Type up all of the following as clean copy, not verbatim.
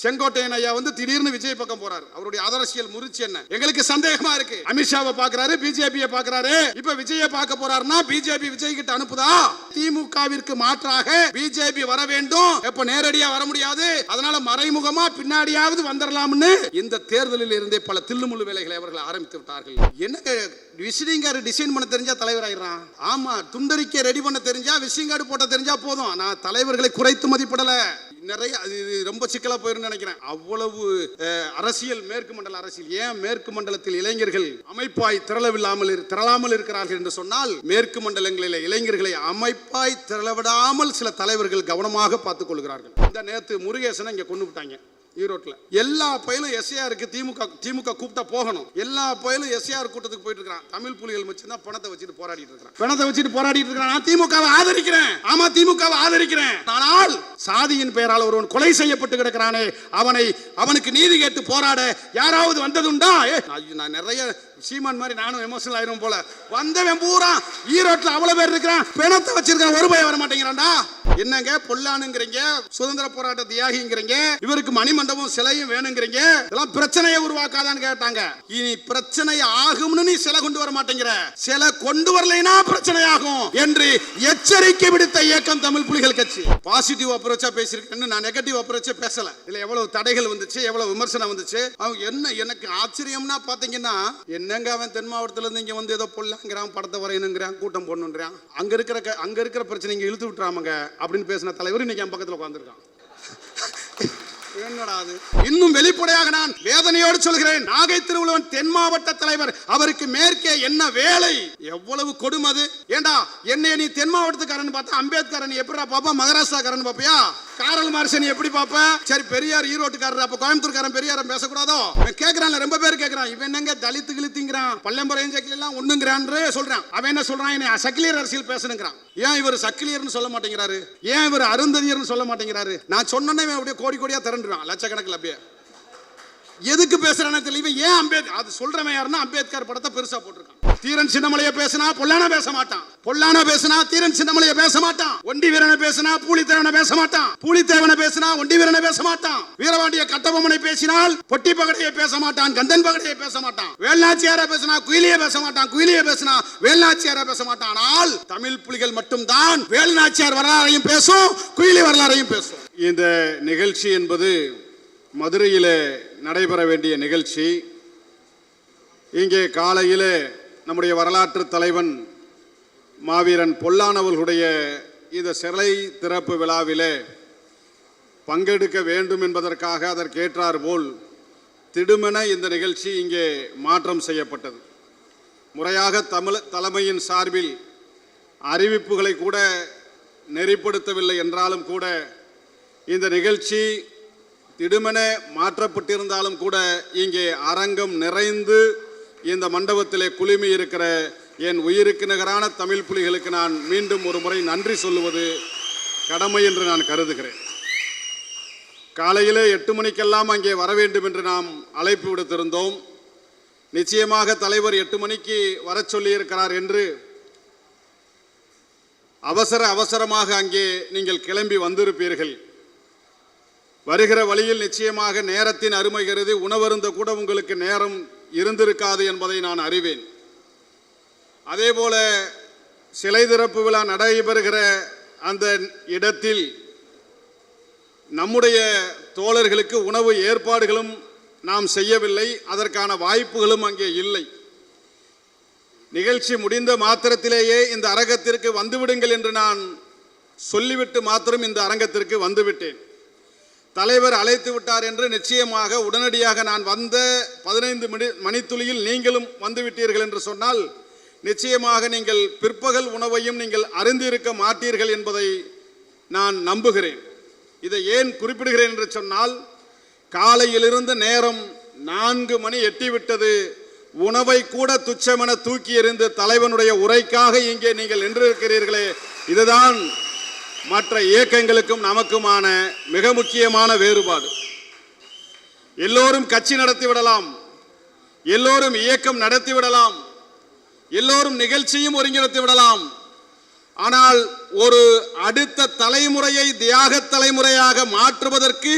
செங்கோட்டையன் ஐயா திடீர்னு விஜய் பக்கம் போறாரு. அவருடைய அரசியல் முறிச்சு என்ன எங்களுக்கு சந்தேகமா இருக்கு. அமித்ஷாவை பாக்குறாரு, பிஜேபியை பாக்குறாரு, இப்ப விஜயை பார்க்க போறாருன்னா பிஜேபி விஜய் கிட்ட அனுப்புதா? திமுகவிற்கு மாற்றாக பிஜேபி வர வேண்டும். இப்ப நேரடியா வர முடியாது, அதனால மறைமுகமா பின்னாடியாவது வந்துடலாம்னு இந்த தேர்தலில் இருந்தே பல தில்லுமுள்ளு வேலைகளை அவர்கள் ஆரம்பித்து விட்டார்கள். என்ன விசிட்டிங் கார்டு டிசைன் பண்ண தெரிஞ்சா தலைவர் ஆயிடுறான். ஆமா, துண்டறிக்கை ரெடி பண்ண தெரிஞ்சா, விசிட்டிங் கார்டு போட்ட தெரிஞ்சா போதும். நான் தலைவர்களை குறைத்து மதிப்பிடல, நிறைய ரொம்ப சிக்கலா போயிருந்து நினைக்கிறேன். அவ்வளவு அரசியல், மேற்கு மண்டல அரசியல். ஏன் மேற்கு மண்டலத்தில் இளைஞர்கள் அமைப்பாய் திரளாமல் இருக்கிறார்கள் என்று சொன்னால், மேற்கு மண்டலங்களில் இளைஞர்களை அமைப்பாய் திரளவிடாமல் சில தலைவர்கள் கவனமாக பார்த்துக் கொள்கிறார்கள். இந்த நேத்து முருகேசனை இங்க கொண்டு விட்டாங்க ஈரோட்டில். எல்லா பயிலும் எஸ்ஏஆருக்கு திமுக கூப்பிட்டா போகணும். எல்லா பயிலும் எஸ்ஏஆர் கூட்டத்துக்கு போயிட்டு இருக்கான். தமிழ் புலிகள் மட்டும்தான் பணத்தை வச்சுட்டு போராடிட்டு இருக்கான். நான் திமுகவை ஆதரிக்கிறேன். ஆமா, திமுகவை ஆதரிக்கிறேன். ஆனால் சாதியின் பெயரால் ஒருவன் கொலை செய்யப்பட்டு கிடக்கிறானே, அவனுக்கு நீதி கேட்டு போராட யாராவது வந்ததுண்டா? நான் நிறைய சீமான் மாதிரி நானும் எமோஷனல் ஆயிரும் போல. வந்தவன் பூரா ஈரோட்டில் அவ்வளவு பேர் இருக்கிறான், பிணத்தை வச்சிருக்கான், ஒரு பயம் வர மாட்டேங்கிறான்டா. என்னங்க பொல்லானுங்கிறீங்க, சுதந்திர போராட்ட தியாகிங்கிறீங்க, இவருக்கு மணிமண்டபம் சிலையும் வேணுங்கிறீங்க, இதெல்லாம் பிரச்சனையை உருவாக்காதான்னு கேட்டாங்க. இனி பிரச்சனை ஆகும்னு நீ சிலை கொண்டு வர மாட்டேங்கிற, சிலை கொண்டு வரலைனா பிரச்சனை ஆகும் என்று எச்சரிக்கை விடுத்த இயக்கம் தமிழ் புலிகள் கட்சி. பாசிட்டிவ் அப்ரோச்சா பேசியிருக்கேன்னு, நான் நெகட்டிவ் அப்ரோச்சா பேசல. இதுல எவ்வளவு தடைகள் வந்துச்சு, எவ்வளவு விமர்சனம் வந்துச்சு. அவங்க எனக்கு ஆச்சரியம்னா பாத்தீங்கன்னா, என்னங்க அவன் தென் மாவட்டத்துல இருந்து இங்க ஏதோ பொல்லாங்கிறான், படத்தை வரையணுங்கிறான், கூட்டம் போடணுங்கிறான், அங்க இருக்கிற பிரச்சனை இங்க இழுத்து விட்டுறாமங்க அப்படின்னு பேசின தலைவர் இன்னைக்கு என் பக்கத்தில் உட்கார்ந்திருக்கான். இன்னும் வெளிப்படையாக நான் வேதனையோடு சொல்கிறேன், நாகை திருவள்ளுவன் தென் மாவட்ட தலைவர், அவருக்கு மேற்கே என்ன வேலை? எவ்வளவு கொடுமது! ஏண்டா என்னைய நீ தென் மாவட்டத்துக்காரன் பார்த்தா அம்பேத்கர் எப்படிடா பாப்பா, மகாராஷ்டிராக்காரன் பாப்பியா, காரல் மார்க்ஸ் எப்படி பாப்ப? சரி, பெரியார் ஈரோட்டுக்காரர், அப்ப கோயம்புத்தூர்காரன் பெரியாரம் பேசக்கூடாதோ? கேட்கிறான், ரொம்ப பேர் கேட்கிறான், இவன் என்னங்க தலித்து கிழித்துங்கிறான், பள்ளம்பரம் சக்கிலாம் ஒண்ணுங்கிறான் சொல்றான். அவன் என்ன சொல்றான், என்ன சக்கிலியர் அரசியல் பேசணுங்கிறான். ஏன் இவர் சக்கிலியர்னு சொல்ல மாட்டேங்கிறாரு? ஏன் இவர் அருந்ததியர்னு சொல்ல மாட்டேங்கிறாரு? நான் சொன்னே அப்படியே கோடி கோடியா திரண்டுறான், லட்சக்கணக்கில். அப்படியே எதுக்கு பேசுறானே தெரியல. ஏன் அம்பேத்கர் அது சொல்றவன் யாருன்னா, அம்பேத்கர் படத்தை பெருசா போட்டிருக்கான். தீரன் சின்னமலையை பேசினா பொல்லானா பேச மாட்டான், பொல்லானா பேசினா தீரன் சின்னமலையை பேச மாட்டான். ஒண்டி வீரனை பேசினா பூலித்தேவனை பேச மாட்டான், பூலித்தேவனை பேசினா ஒண்டி வீரனை பேச மாட்டான். வீரபாண்டிய கட்டபொம்மனை பேசினால் பொட்டி பகடையை பேச மாட்டான், கந்தன் பகடையை பேச மாட்டான். வேல்நாச்சியாரை பேசினா குயிலியை பேச மாட்டான், குயிலியை பேசினா வேல்நாச்சியாரை பேச மாட்டான். ஆனால் தமிழ் புலிகள் மட்டும்தான் வேல்நாச்சியார் வரலாறையும் பேசும், குயிலி வரலாறையும் பேசும். இந்த நிகழ்ச்சி என்பது மதுரையில் நடைபெற வேண்டிய நிகழ்ச்சி. இங்கே காலையில் நம்முடைய வரலாற்று தலைவன் மாவீரன் பொல்லானவர்களுடைய இந்த சிலை திறப்பு விழாவில் பங்கெடுக்க வேண்டும் என்பதற்காக அதற்கேற்றார் போல் திடுமென இந்த நிகழ்ச்சி இங்கே மாற்றம் செய்யப்பட்டது. முறையாக தலைமையின் சார்பில் அறிவிப்புகளை கூட நெறிப்படுத்தவில்லை என்றாலும் கூட இந்த நிகழ்ச்சி திடுமென மாற்றப்பட்டிருந்தாலும் கூட இங்கே அரங்கம் நிறைந்து இந்த மண்டபத்திலே குழுமி இருக்கிற என் உயிருக்கு நிகரான தமிழ் புலிகளுக்கு நான் மீண்டும் ஒரு முறை நன்றி சொல்லுவது கடமை என்று நான் கருதுகிறேன். காலையிலே 8 மணிக்கெல்லாம் அங்கே வர வேண்டும் என்று நாம் அழைப்பு விடுத்திருந்தோம். நிச்சயமாக தலைவர் 8 மணிக்கு வர சொல்லியிருக்கிறார் என்று அவசரமாக அங்கே நீங்கள் கிளம்பி வந்திருப்பீர்கள். வருகிற வழியில் நிச்சயமாக நேரத்தின் அருமை கருதி உணவருந்த கூட உங்களுக்கு நேரம் இருந்திருக்காது என்பதை நான் அறிவேன். அதேபோல சிலை திறப்பு விழா நடைபெறுகிற அந்த இடத்தில் நம்முடைய தோழர்களுக்கு உணவு ஏற்பாடுகளும் நாம் செய்யவில்லை, அதற்கான வாய்ப்புகளும் அங்கே இல்லை. நிகழ்ச்சி முடிந்த மாத்திரத்திலேயே இந்த அரங்கத்திற்கு வந்துவிடுங்கள் என்று நான் சொல்லிவிட்டு மாத்திரம் இந்த அரங்கத்திற்கு வந்துவிட்டேன். தலைவர் அழைத்து விட்டார் என்று நிச்சயமாக உடனடியாக நான் வந்த 15 மணித்துளியில் நீங்களும் வந்துவிட்டீர்கள் என்று சொன்னால் நிச்சயமாக நீங்கள் பிற்பகல் உணவையும் நீங்கள் அருந்திருக்க மாட்டீர்கள் என்பதை நான் நம்புகிறேன். இதை ஏன் குறிப்பிடுகிறேன் என்று சொன்னால், காலையிலிருந்து நேரம் 4 மணி எட்டிவிட்டது. உணவை கூட துச்சமென தூக்கி எறிந்து தலைவனுடைய உரைக்காக இங்கே நீங்கள் நின்றிருக்கிறீர்களே, இதுதான் மற்ற இயக்கங்களுக்கும் நமக்குமான மிக முக்கியமான வேறுபாடு. எல்லோரும் கட்சி நடத்திவிடலாம், எல்லோரும் இயக்கம் நடத்திவிடலாம், எல்லோரும் நிகழ்ச்சியும் ஒருங்கிணைத்து விடலாம். ஆனால் ஒரு அடுத்த தலைமுறையை தியாக தலைமுறையாக மாற்றுவதற்கு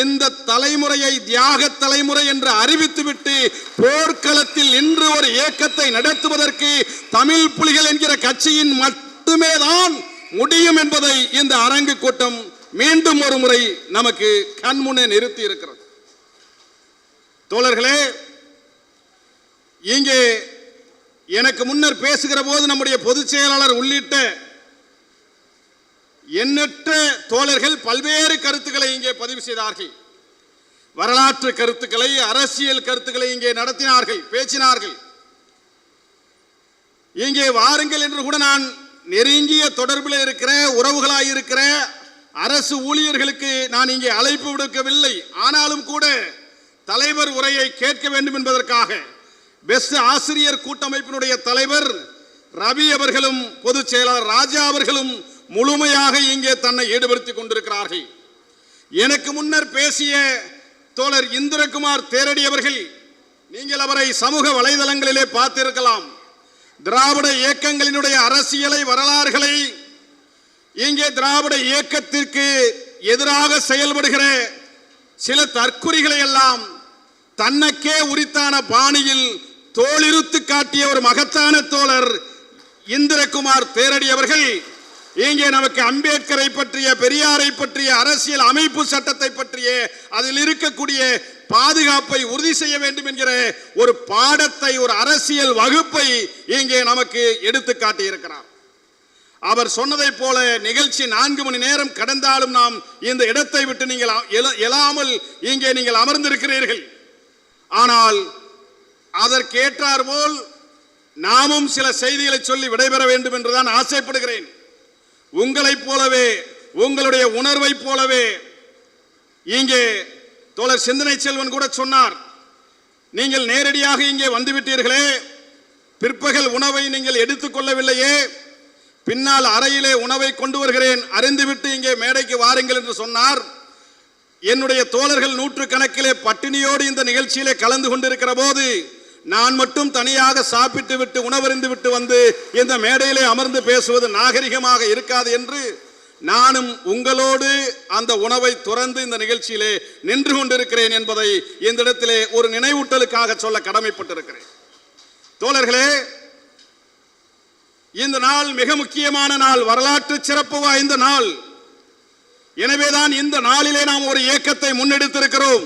இந்த தலைமுறையை தியாக தலைமுறை என்று அறிவித்துவிட்டு போர்க்களத்தில் இன்று ஒரு இயக்கத்தை நடத்துவதற்கு தமிழ் புலிகள் என்கிற கட்சியின் மட்டுமே தான் முடியும் என்பதை இந்த அரங்கு கூட்டம் மீண்டும் ஒரு முறை நமக்கு கண்முன்னே நிறுத்தி இருக்கிறது. தோழர்களே, இங்கே எனக்கு முன்னர் பேசுகிற போது நம்முடைய பொதுச் செயலாளர் உள்ளிட்ட எண்ணற்ற தோழர்கள் பல்வேறு கருத்துக்களை இங்கே பதிவு செய்தார்கள். வரலாற்று கருத்துக்களை, அரசியல் கருத்துக்களை இங்கே நடத்தினார்கள், பேசினார்கள். இங்கே வாருங்கள் என்று கூட நான் நெருங்கிய தொடர்பில் இருக்கிற உறவுகளாய் இருக்கிற அரசு ஊழியர்களுக்கு நான் இங்கே அழைப்பு விடுக்கவில்லை. ஆனாலும் கூட தலைவர் உரையை கேட்க வேண்டும் என்பதற்காக பெஸ்ட் ஆசிரியர் கூட்டமைப்பினுடைய தலைவர் ரவி அவர்களும் பொதுச் செயலாளர் ராஜா அவர்களும் முழுமையாக இங்கே தன்னை ஈடுபடுத்திக் கொண்டிருக்கிறார்கள். எனக்கு முன்னர் பேசிய தோழர் இந்திரகுமார் தேரடி அவர்கள், நீங்கள் அவரை சமூக வலைதளங்களிலே பார்த்திருக்கலாம். திராவிட இயக்கங்களினுடைய அரசியலை, வரலாறுகளை, இங்கே திராவிட இயக்கத்திற்கு எதிராக செயல்படுகிற சில தற்குறிகளை எல்லாம் தன்னக்கே உரித்தான பாணியில் தோளிருத்து காட்டிய ஒரு மகத்தான தோழர் இந்திரகுமார் தேரடி அவர்கள் இங்கே நமக்கு அம்பேத்கரை பற்றிய, பெரியாரை பற்றிய, அரசியல் அமைப்பு சட்டத்தை பற்றிய, அதில் இருக்கக்கூடிய பாதுகாப்பை உறுதி செய்ய வேண்டும் என்கிற ஒரு பாடத்தை, ஒரு அரசியல் வகுப்பை இங்கே நமக்கு எடுத்து காட்டியிருக்கிறார். அவர் சொன்னதை போல நிகழ்ச்சி 4 மணி நேரம் கடந்தாலும் நாம் இந்த இடத்தை விட்டு நீங்கள் எழாமல் இங்கே நீங்கள் அமர்ந்திருக்கிறீர்கள். ஆனால் அதற்கேற்றார் போல் நாமும் சில செய்திகளை சொல்லி விடைபெற வேண்டும் என்றுதான் ஆசைப்படுகிறேன். உங்களைப் போலவே, உங்களுடைய உணர்வை போலவே இங்கே தோழர் சிந்தனை செல்வன் கூட சொன்னார், நீங்கள் நேரடியாக இங்கே வந்துவிட்டீர்களே, பிற்பகல் உணவை நீங்கள் எடுத்துக்கொள்ளவில்லையே, பின்னால் அறையிலே உணவை கொண்டு வருகிறேன், அறிந்துவிட்டு இங்கே மேடைக்கு வாருங்கள் என்று சொன்னார். என்னுடைய தோழர்கள் நூற்றுக்கணக்கிலே பட்டினியோடு இந்த நிகழ்ச்சியிலே கலந்து கொண்டிருக்கிற போது நான் மட்டும் தனியாக சாப்பிட்டு விட்டு உணவருந்து விட்டு வந்து இந்த மேடையிலே அமர்ந்து பேசுவது நாகரிகமாக இருக்காது என்று நானும் உங்களோடு அந்த உணவை துறந்து இந்த நிகழ்ச்சியிலே நின்று கொண்டிருக்கிறேன் என்பதை இந்த இடத்திலே ஒரு நினைவூட்டலுக்காக சொல்ல கடமைப்பட்டிருக்கிறேன். தோழர்களே, இந்த நாள் மிக முக்கியமான நாள், வரலாற்று சிறப்பு வாய்ந்த நாள். எனவேதான் இந்த நாளிலே நாம் ஒரு இயக்கத்தை முன்னெடுத்திருக்கிறோம்.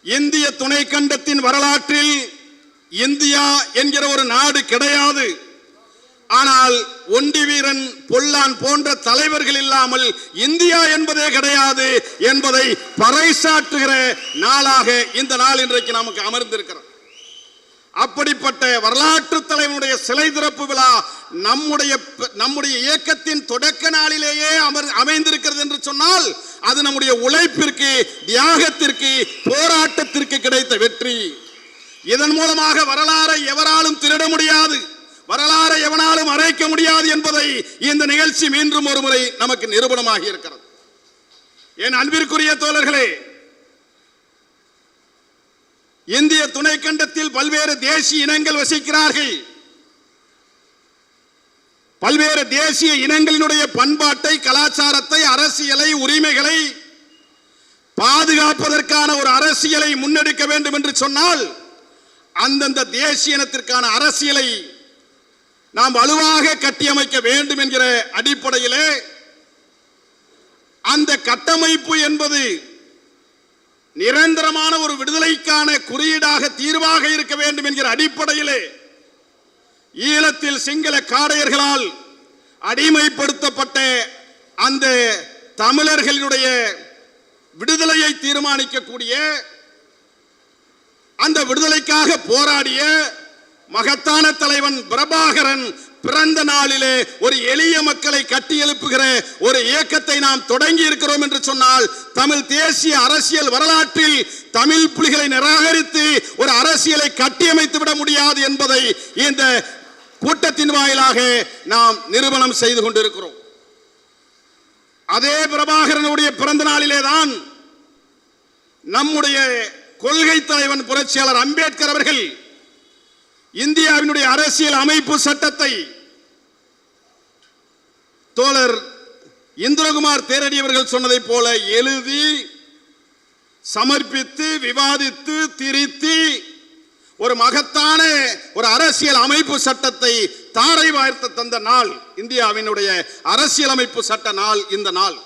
இந்திய துணைக்கண்டத்தின் வரலாற்றில் இந்தியா என்கிற ஒரு நாடு கிடையாது. ஆனால் ஒண்டி வீரன், பொல்லான் போன்ற தலைவர்கள் இல்லாமல் இந்தியா என்பதே கிடையாது என்பதை பறைசாற்றுகிற நாளாக இந்த நாள் இன்றைக்கு நமக்கு அமர்ந்திருக்கிறது. அப்படிப்பட்ட வரலாற்று தலைவனுடைய சிலை திறப்பு விழா நம்முடைய இயக்கத்தின் தொடக்க நாளிலேயே அமைந்திருக்கிறது என்று சொன்னால் அது நம்முடைய உழைப்பிற்கு, தியாகத்திற்கு, போராட்டத்திற்கு கிடைத்த வெற்றி. இதன் மூலமாக வரலாறை எவராலும் திருட முடியாது, வரலாறை எவனாலும் மறைக்க முடியாது என்பதை இந்த நிகழ்ச்சி மீண்டும் ஒரு முறை நமக்கு நிரூபணமாகி இருக்கிறது. என் அன்பிற்குரிய தோழர்களே, இந்திய துணைக்கண்டத்தில் பல்வேறு தேசிய இனங்கள் வசிக்கிறார்கள். பல்வேறு தேசிய இனங்களினுடைய பண்பாட்டை, கலாச்சாரத்தை, அரசியலை, உரிமைகளை பாதுகாப்பதற்கான ஒரு அரசியலை முன்னெடுக்க வேண்டும் என்று சொன்னால் அந்தந்த தேசிய இனத்திற்கான அரசியலை நாம் வலுவாக கட்டியமைக்க வேண்டும் என்கிற அடிப்படையிலே அந்த கட்டமைப்பு என்பது நிரந்தரமான ஒரு விடுதலைக்கான குறியீடாக, தீர்வாக இருக்க வேண்டும் என்கிற அடிப்படையிலே ஈழத்தில் சிங்கள காடையர்களால் அடிமைப்படுத்தப்பட்ட அந்த தமிழர்களுடைய விடுதலையை தீர்மானிக்கக்கூடிய, அந்த விடுதலைக்காக போராடிய மகத்தான தலைவன் பிரபாகரன் பிறந்த நாளிலே ஒரு எளிய மக்களை கட்டி எழுப்புகிற ஒரு இயக்கத்தை நாம் தொடங்கி இருக்கிறோம் என்று சொன்னால் தமிழ் தேசிய அரசியல் வரலாற்றில் தமிழ் புலிகளை நிராகரித்து ஒரு அரசியலை கட்டியமைத்து விட முடியாது என்பதை இந்த கூட்டத்தின் வாயிலாக நாம் நிரூபணம் செய்து கொண்டிருக்கிறோம். அதே பிரபாகரனுடைய பிறந்த நாளிலே தான் நம்முடைய கொள்கை தலைவன் புரட்சியாளர் அம்பேத்கர் அவர்கள் இந்தியாவினுடைய அரசியல் அமைப்பு சட்டத்தை தோழர் இந்திரகுமார் தேரடி அவர்கள் சொன்னதை போல எழுதி சமர்ப்பித்து விவாதித்து திருத்தி ஒரு மகத்தான ஒரு அரசியல் அமைப்பு சட்டத்தை தாரை வார்த்து தந்த நாள் இந்தியாவினுடைய அரசியலமைப்பு சட்ட நாள். இந்த நாள்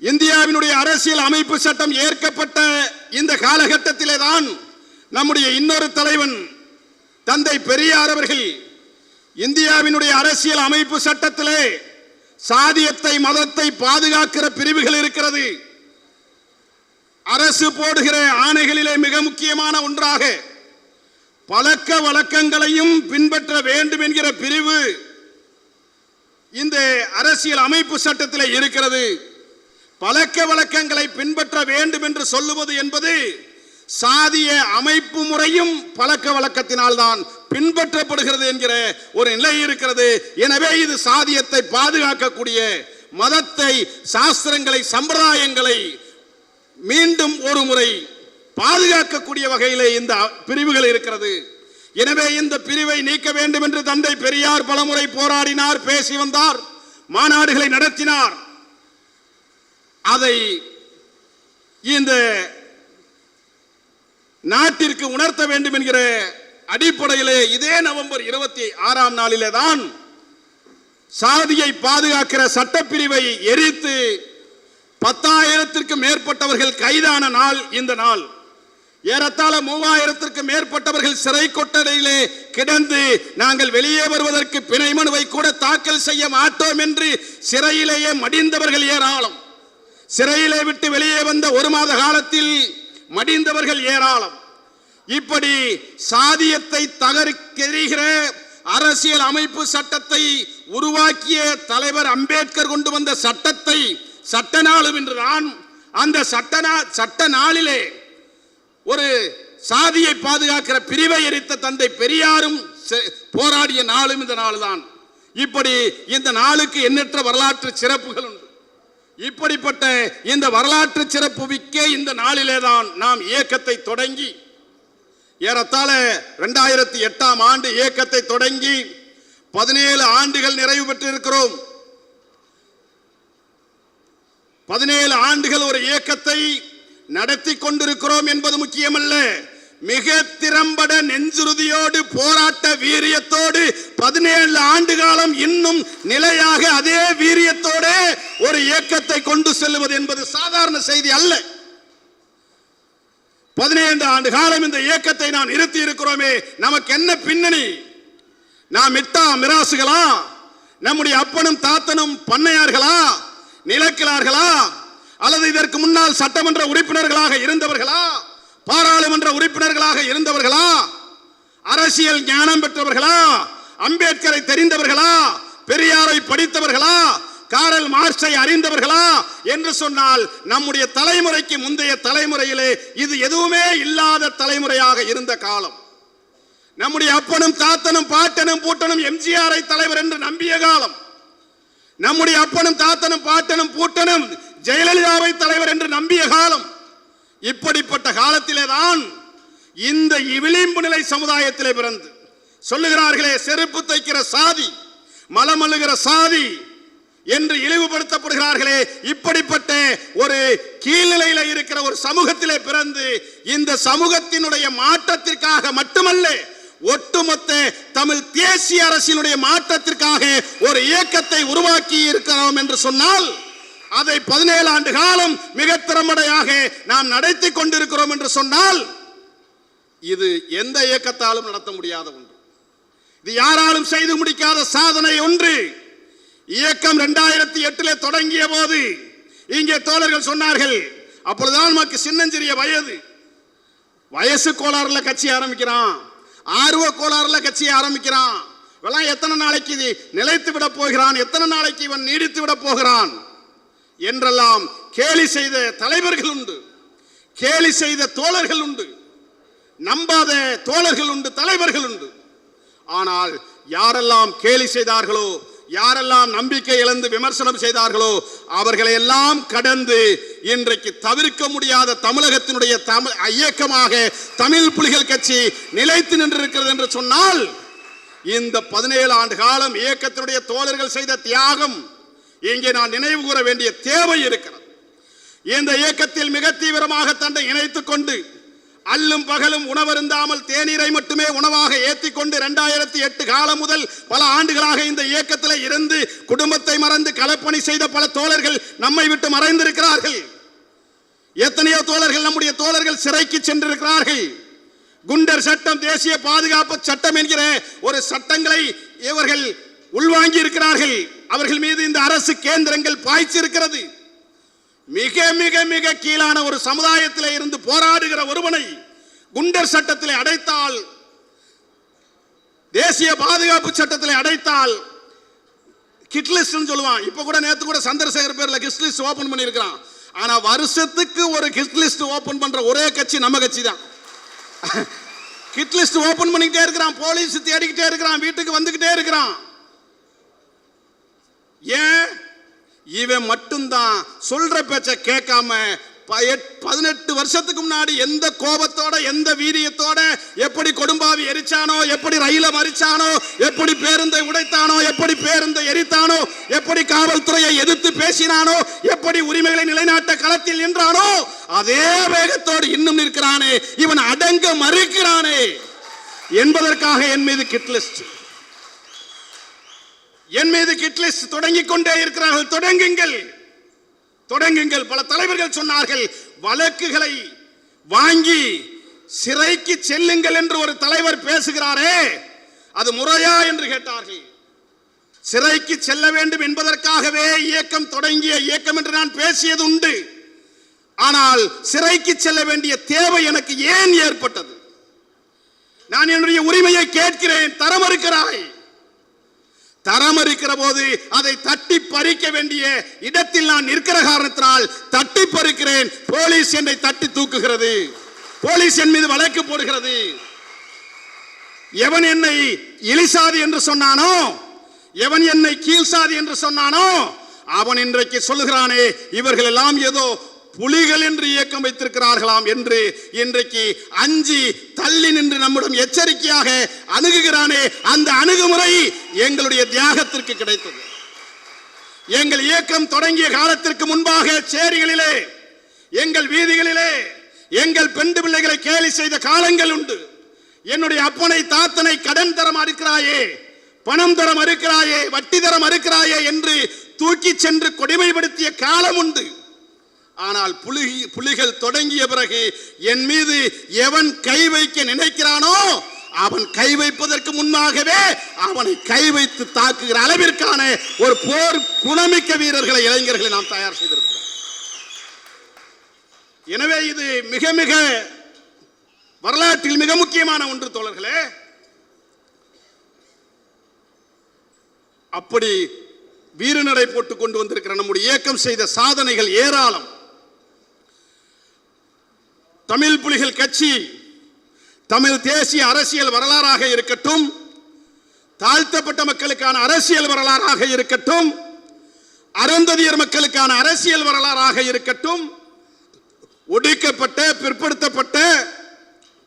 இந்தியாவினுடைய அரசியல் அமைப்பு சட்டம் ஏற்கப்பட்ட இந்த காலகட்டத்திலே தான் நம்முடைய இன்னொரு தலைவன் தந்தை பெரியார் அவர்கள் இந்தியாவினுடைய அரசியல் அமைப்பு சட்டத்திலே சாதியத்தை மதத்தை பாதுகாக்கிற பிரிவுகள் இருக்கிறது. அரசு போடுகிற ஆணைகளிலே மிக முக்கியமான ஒன்றாக பழக்க வழக்கங்களையும் பின்பற்ற வேண்டும் என்கிற பிரிவு இந்த அரசியல் அமைப்பு சட்டத்தில் இருக்கிறது. பழக்க வழக்கங்களை பின்பற்ற வேண்டும் என்று சொல்லுவது என்பது சாதிய அமைப்பு முறையும் பழக்க வழக்கத்தினால் தான் பின்பற்றப்படுகிறது என்கிற ஒரு நிலை இருக்கிறது. எனவே இது சாதியத்தை பாதுகாக்கக்கூடிய, மதத்தை, சாஸ்திரங்களை, சம்பிரதாயங்களை மீண்டும் ஒரு முறை பாதுகாக்கக்கூடிய வகையிலே இந்த பிரிவுகள் இருக்கிறது. எனவே இந்த பிரிவை நீக்க வேண்டும் என்று தந்தை பெரியார் பலமுறை போராடினார், பேசி வந்தார், மாநாடுகளை நடத்தினார். அதை இந்த நாட்டிற்கு உணர்த்த வேண்டும் என்கிற அடிப்படையிலே இதே நவம்பர் 26ஆம் நாளிலே தான் சாதியை பாதுகாக்கிற சட்டப்பிரிவை எரித்து 10,000த்திற்கும் மேற்பட்டவர்கள் கைதான நாள் இந்த நாள். ஏறத்தாழ 3000த்திற்கும் மேற்பட்டவர்கள் சிறை கொட்டடையிலே கிடந்து நாங்கள் வெளியே வருவதற்கு பிணை மனுவை கூட தாக்கல் செய்ய மாட்டோம் என்று சிறையிலேயே மடிந்தவர்கள் ஏராளம். சிறையிலே விட்டு வெளியே வந்த 1 மாத காலத்தில் மடிந்தவர்கள் ஏராளம். இப்படி சாதியத்தை தகர்க்கெறிகிற அரசியல் அமைப்பு சட்டத்தை உருவாக்கிய தலைவர் அம்பேத்கர் கொண்டு வந்த சட்டத்தை சட்ட நாளும் என்றுதான் அந்த சட்ட நாளிலே ஒரு சாதியை பாதுகாக்கிற பிரிவை எரித்த தந்தை பெரியாரும் போராடிய நாளும் இந்த நாள் தான். இப்படி இந்த நாளுக்கு எண்ணற்ற வரலாற்று சிறப்புகள் உண்டு. இப்படிப்பட்ட இந்த வரலாற்று சிறப்பு மிக்க இந்த நாளிலே தான் நாம் இயக்கத்தை தொடங்கி ஏறத்தாழ 2008ஆம் ஆண்டு இயக்கத்தை தொடங்கி 17 ஆண்டுகள் நிறைவு பெற்றிருக்கிறோம். 17 ஆண்டுகள் ஒரு இயக்கத்தை நடத்தி கொண்டிருக்கிறோம் என்பது முக்கியமல்ல, மிக திறம்பட நெஞ்சுறுதியோடு போராட்ட வீரியத்தோடு 17 ஆண்டு காலம் இன்னும் நிலையாக அதே வீரியத்தோடு ஒரு இயக்கத்தை கொண்டு செல்வது என்பது சாதாரண செய்தி அல்ல. 15 ஆண்டு காலம் இந்த இயக்கத்தை நாம் நிறுத்தி இருக்கிறோமே, நமக்கு என்ன பின்னணி? நாம் மிட்டா மிராசுகளா? நம்முடைய அப்பனும் தாத்தனும் பண்ணையார்களா, நிலக்கிழார்களா, அல்லது இதற்கு முன்னால் சட்டமன்ற உறுப்பினர்களாக இருந்தவர்களா, பாராளுமன்ற உறுப்பினர்களாக இருந்தவர்களா, அரசியல் ஞானம் பெற்றவர்களா, அம்பேத்கரை தெரிந்தவர்களா, பெரியாரை படித்தவர்களா, காரல் மார்க்ஸை அறிந்தவர்களா என்று சொன்னால் நம்முடைய தலைமுறைக்கு முந்தைய தலைமுறையிலே இது எதுவுமே இல்லாத தலைமுறையாக இருந்த காலம். நம்முடைய அப்பனும் தாத்தனும் பாட்டனும் பூட்டனும் எம்ஜிஆரை தலைவர் என்று நம்பிய காலம். நம்முடைய அப்பனும் தாத்தனும் பாட்டனும் பூட்டனும் ஜெயலலிதாவை தலைவர் என்று நம்பிய காலம். இப்படிப்பட்ட காலத்திலே தான் இந்த விளிம்பு நிலை சமுதாயத்திலே பிறந்து சொல்லுகிறார்களே, செருப்பு தைக்கிற சாதி, மலமல்லுகிற சாதி என்று இழிவுபடுத்தப்படுகிறார்களே, இப்படிப்பட்ட ஒரு கீழ்நிலையில இருக்கிற ஒரு சமூகத்திலே பிறந்து இந்த சமூகத்தினுடைய மாற்றத்திற்காக மட்டுமல்ல, ஒட்டுமொத்த தமிழ் தேசிய அரசினுடைய மாற்றத்திற்காக ஒரு இயக்கத்தை உருவாக்கி இருக்கிறோம் என்று சொன்னால் அதை 17 ஆண்டு காலம் மிக திறம்படையாக நாம் நடத்தி கொண்டிருக்கிறோம் என்று சொன்னால் இது எந்த இயக்கத்தாலும் நடத்த முடியாத ஒன்று. இது யாராலும் செய்து முடிக்காத சாதனை ஒன்று. இயக்கம் 2008 தொடங்கிய போது இங்கே தோழர்கள் சொன்னார்கள், அப்பொழுதுதான் நமக்கு சின்னஞ்சிறிய வயசு கோளாறுல கட்சி ஆரம்பிக்கிறான், ஆர்வ கோளாறுல கட்சியை ஆரம்பிக்கிறான், இவெல்லாம் எத்தனை நாளைக்கு நிலைத்து விட போகிறான், எத்தனை நாளைக்கு இவன் நீடித்து விட போகிறான் என்றெல்லாம் கேலி செய்த தலைவர்கள் உண்டு, கேலி செய்த தோழர்கள் உண்டு, நம்பாத தோழர்கள் உண்டு, தலைவர்கள் உண்டு. ஆனால் யாரெல்லாம் கேலி செய்தார்களோ, யாரெல்லாம் நம்பிக்கை இழந்து விமர்சனம் செய்தார்களோ அவர்களை எல்லாம் கடந்து இன்றைக்கு தவிர்க்க முடியாத தமிழகத்தினுடைய இயக்கமாக தமிழ் புலிகள் கட்சி நிலைத்து நின்றிருக்கிறது என்று சொன்னால் இந்த 17 ஆண்டு காலம் இயக்கத்தினுடைய தோழர்கள் செய்த தியாகம் இங்கே நான் நினைவு கூற வேண்டிய தேவை இருக்கிறது. இந்த இயக்கத்தில் மிக தீவிரமாக தன்னை இணைத்துக் கொண்டு அல்லும் பகலும் உணவருந்தாமல் தேநீரை மட்டுமே உணவாக ஏற்றிக்கொண்டு 2008 காலம் முதல் பல ஆண்டுகளாக இந்த இயக்கத்தில் இருந்து குடும்பத்தை மறந்து களப்பணி செய்த பல தோழர்கள் நம்மை விட்டு மறைந்திருக்கிறார்கள். எத்தனையோ தோழர்கள், நம்முடைய தோழர்கள் சிறைக்கு சென்றிருக்கிறார்கள். குண்டர் சட்டம், தேசிய பாதுகாப்பு சட்டம் என்கிற ஒரு சட்டங்களை இவர்கள் உள்வாங்கி இருக்கிறார்கள். அவர்கள் மீது இந்த அரசு கேந்திரங்கள் பாய்ச்சிருக்கிறது. மிக மிக மிக கீழான ஒரு சமுதாயத்தில் இருந்து போராடுகிற ஒருவனை குண்டர் சட்டத்தில் அடைத்தால், தேசிய பாதுகாப்பு சட்டத்தில் அடைத்தால் கிட்லிஸ்ட் சொல்லுவான். இப்ப கூட நேத்து கூட சந்திரசேகர் பேர்ல கிட்லிஸ்ட் ஓபன் பண்ணியிருக்கிறான். ஆனா வருஷத்துக்கு ஒரு கிட்லிஸ்ட் ஓபன் பண்ற ஒரே கட்சி நம்ம கட்சி தான். கிட்லிஸ்ட் ஓபன் பண்ணிக்கிட்டே இருக்கிறான், போலீஸ் தேடிக்கிட்டே இருக்கிறான், வீட்டுக்கு வந்துகிட்டே இருக்கிறான். ஏன்? இவன் மட்டும்தான் சொல்ற பேச்ச கேட்காம 18 வருஷத்துக்கு முன்னாடி எந்த கோபத்தோட எந்த வீரியத்தோட எப்படி கொடும்பாவி எரிச்சானோ, எப்படி ரயில மறிச்சானோ, எப்படி பேருந்தை உடைத்தானோ, எப்படி பேருந்தை எரித்தானோ, எப்படி காவல்துறையை எதிர்த்து பேசினானோ, எப்படி உரிமைகளை நிலைநாட்ட களத்தில் நின்றானோ, அதே வேகத்தோடு இன்னும் நிற்கிறானே, இவன் அடங்க மறுக்கிறானே என்பதற்காக என் மீது கிட்லிஸ்ட், என் மீது கிட்லிஸ்ட் தொடங்கிக் கொண்டே இருக்கிறார்கள். தொடங்குங்கள், தொடங்குங்கள். பல தலைவர்கள் சொன்னார்கள், வழக்குகளை வாங்கி சிறைக்கு செல்லுங்கள் என்று ஒரு தலைவர் பேசுகிறாரே, அது முறையா என்று கேட்டார்கள். சிறைக்கு செல்ல வேண்டும் என்பதற்காகவே இயக்கம் தொடங்கிய இயக்கம் என்று நான் பேசியது உண்டு. ஆனால் சிறைக்கு செல்ல வேண்டிய தேவை எனக்கு ஏன் ஏற்பட்டது? நான் என்னுடைய உரிமையை கேட்கிறேன், தரமறுக்கிறாய். தரமறுக்கிற போது அதை தட்டி பறிக்க வேண்டிய இடத்தில் நான் நிற்கிற காரணத்தினால் தட்டி பறிக்கிறேன். போலீஸ் என்னை தட்டி தூக்குகிறது, போலீஸ் என் மீது வழக்கு போடுகிறது. எவன் என்னை இழிசாதி என்று சொன்னானோ, எவன் என்னை கீழ்சாதி என்று சொன்னானோ, அவன் இன்றைக்கு சொல்லுகிறானே, இவர்கள் எல்லாம் ஏதோ புலிகள் என்று இயக்கம் வைத்திருக்கிறார்களாம் என்று இன்றைக்கு அஞ்சி தள்ளி நின்று நம்முடன் எச்சரிக்கையாக அணுகுகிறானே. அந்த அணுகுமுறை எங்களுடைய தியாகத்திற்கு கிடைத்தது. எங்கள் இயக்கம் தொடங்கிய காலத்திற்கு முன்பாக சேரிகளிலே, எங்கள் வீதிகளிலே எங்கள் பெண் பிள்ளைகளை கேலி செய்த காலங்கள் உண்டு. என்னுடைய அப்பனை தாத்தனை கடன் தர மறுக்கிறாயே, பணம் தர மறுக்கிறாயே, வட்டி தர மறுக்கிறாயே என்று தூக்கி சென்று கொடுமைப்படுத்திய காலம் உண்டு. ஆனால் புலிகள் தொடங்கிய பிறகு என் மீது எவன் கை வைக்க நினைக்கிறானோ, அவன் கை வைப்பதற்கு முன்னாகவே அவனை கை வைத்து தாக்குகிற அளவிற்கான ஒரு போர் குணமிக்க வீரர்களை, இளைஞர்களை நாம் தயார் செய்திருக்கிறோம். எனவே இது மிக மிக வரலாற்றில் மிக முக்கியமான ஒன்று தோழர்களே. அப்படி வீரநடை போட்டுக் கொண்டு வந்திருக்கிற நம்முடைய இயக்கம் செய்த சாதனைகள் ஏராளம். தமிழ் புலிகள் கட்சி தமிழ் தேசிய அரசியல் வரலாறாக இருக்கட்டும், தாழ்த்தப்பட்ட மக்களுக்கான அரசியல் வரலாறாக இருக்கட்டும், அருந்ததியர் மக்களுக்கான அரசியல் வரலாறாக இருக்கட்டும், ஒடுக்கப்பட்ட, பிற்படுத்தப்பட்ட,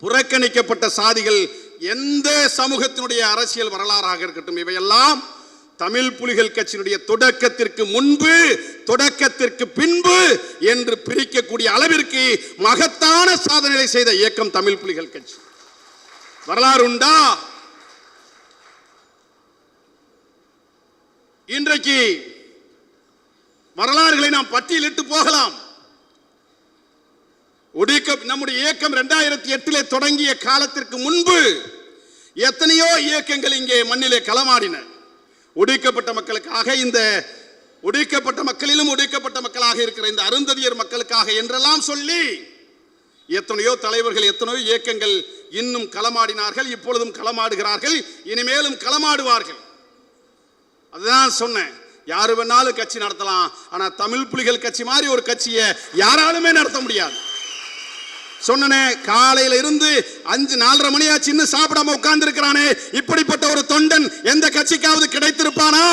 புறக்கணிக்கப்பட்ட சாதிகள் எந்த சமூகத்தினுடைய அரசியல் வரலாறாக இருக்கட்டும், இவையெல்லாம் தமிழ் புலிகள் கட்சியினுடைய தொடக்கத்திற்கு முன்பு, தொடக்கத்திற்கு பின்பு என்று பிரிக்கக்கூடிய அளவிற்கு மகத்தான சாதனைகளை செய்த இயக்கம் தமிழ் புலிகள் கட்சி. வரலாறு உண்டா? இன்றைக்கு வரலாறுகளை நாம் பட்டியலிட்டு போகலாம். நம்முடைய இயக்கம் 2008 தொடங்கிய காலத்திற்கு முன்பு எத்தனையோ இயக்கங்கள் இங்கே மண்ணிலே களமாடின. ஒடுக்கப்பட்ட மக்களுக்காக, இந்த ஒடுக்கப்பட்ட மக்களிலும் ஒடுக்கப்பட்ட மக்களாக இருக்கிற இந்த அருந்ததியர் மக்களுக்காக என்றெல்லாம் சொல்லி எத்தனையோ தலைவர்கள், எத்தனையோ இயக்கங்கள் இன்னும் களமாடினார்கள், இப்பொழுதும் களமாடுகிறார்கள், இனிமேலும் களமாடுவார்கள். அதுதான் சொன்னேன், யாரு வேணாலும் கட்சி நடத்தலாம், ஆனா தமிழ் புலிகள் கட்சி மாதிரி ஒரு கட்சியை யாராலுமே நடத்த முடியாது. சொன்னனே, காலையில இருந்து 5-4:30 மணியாச்சு இன்னும் சாப்பிடாம உட்கார்ந்து இருக்கிறானே, இப்படிப்பட்ட ஒரு தொண்டன் எந்த கட்சிக்காவது கிடைத்திருப்பானா?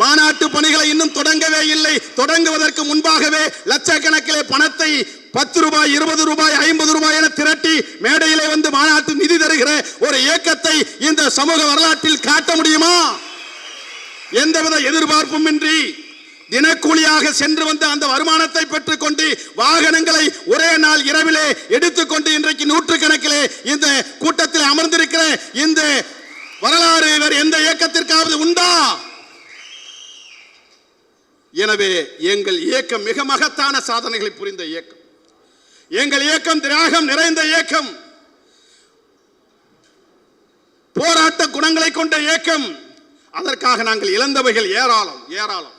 மாநாட்டு பணிகளை இன்னும் தொடங்கவே இல்லை. தொடங்குவதற்கு முன்பாகவே லட்சக்கணக்கிலே பணத்தை 10 ரூபாய், 20 ரூபாய், 50 ரூபாய் என திரட்டி மேடையிலே வந்து மாநாட்டு நிதி தருகிற ஒரு இயக்கத்தை இந்த சமூக வரலாற்றில் காட்ட முடியுமா? எந்தவித எதிர்பார்ப்பும் இன்றி தினக்கூலியாக சென்று வந்த அந்த வருமானத்தை பெற்றுக் கொண்டு வாகனங்களை ஒரே நாள் இரவிலே எடுத்துக்கொண்டு இன்றைக்கு நூற்றுக்கணக்கிலே இந்த கூட்டத்தில் அமர்ந்திருக்கிற இந்த வரலாறு வேறு எந்த இயக்கத்திற்காவது உண்டா? எனவே எங்கள் இயக்கம் மிக மகத்தான சாதனைகளை புரிந்த இயக்கம். எங்கள் இயக்கம் தியாகம் நிறைந்த இயக்கம், போராட்ட குணங்களை கொண்ட இயக்கம். அதற்காக நாங்கள் இழந்தவைகள் ஏராளம் ஏராளம்.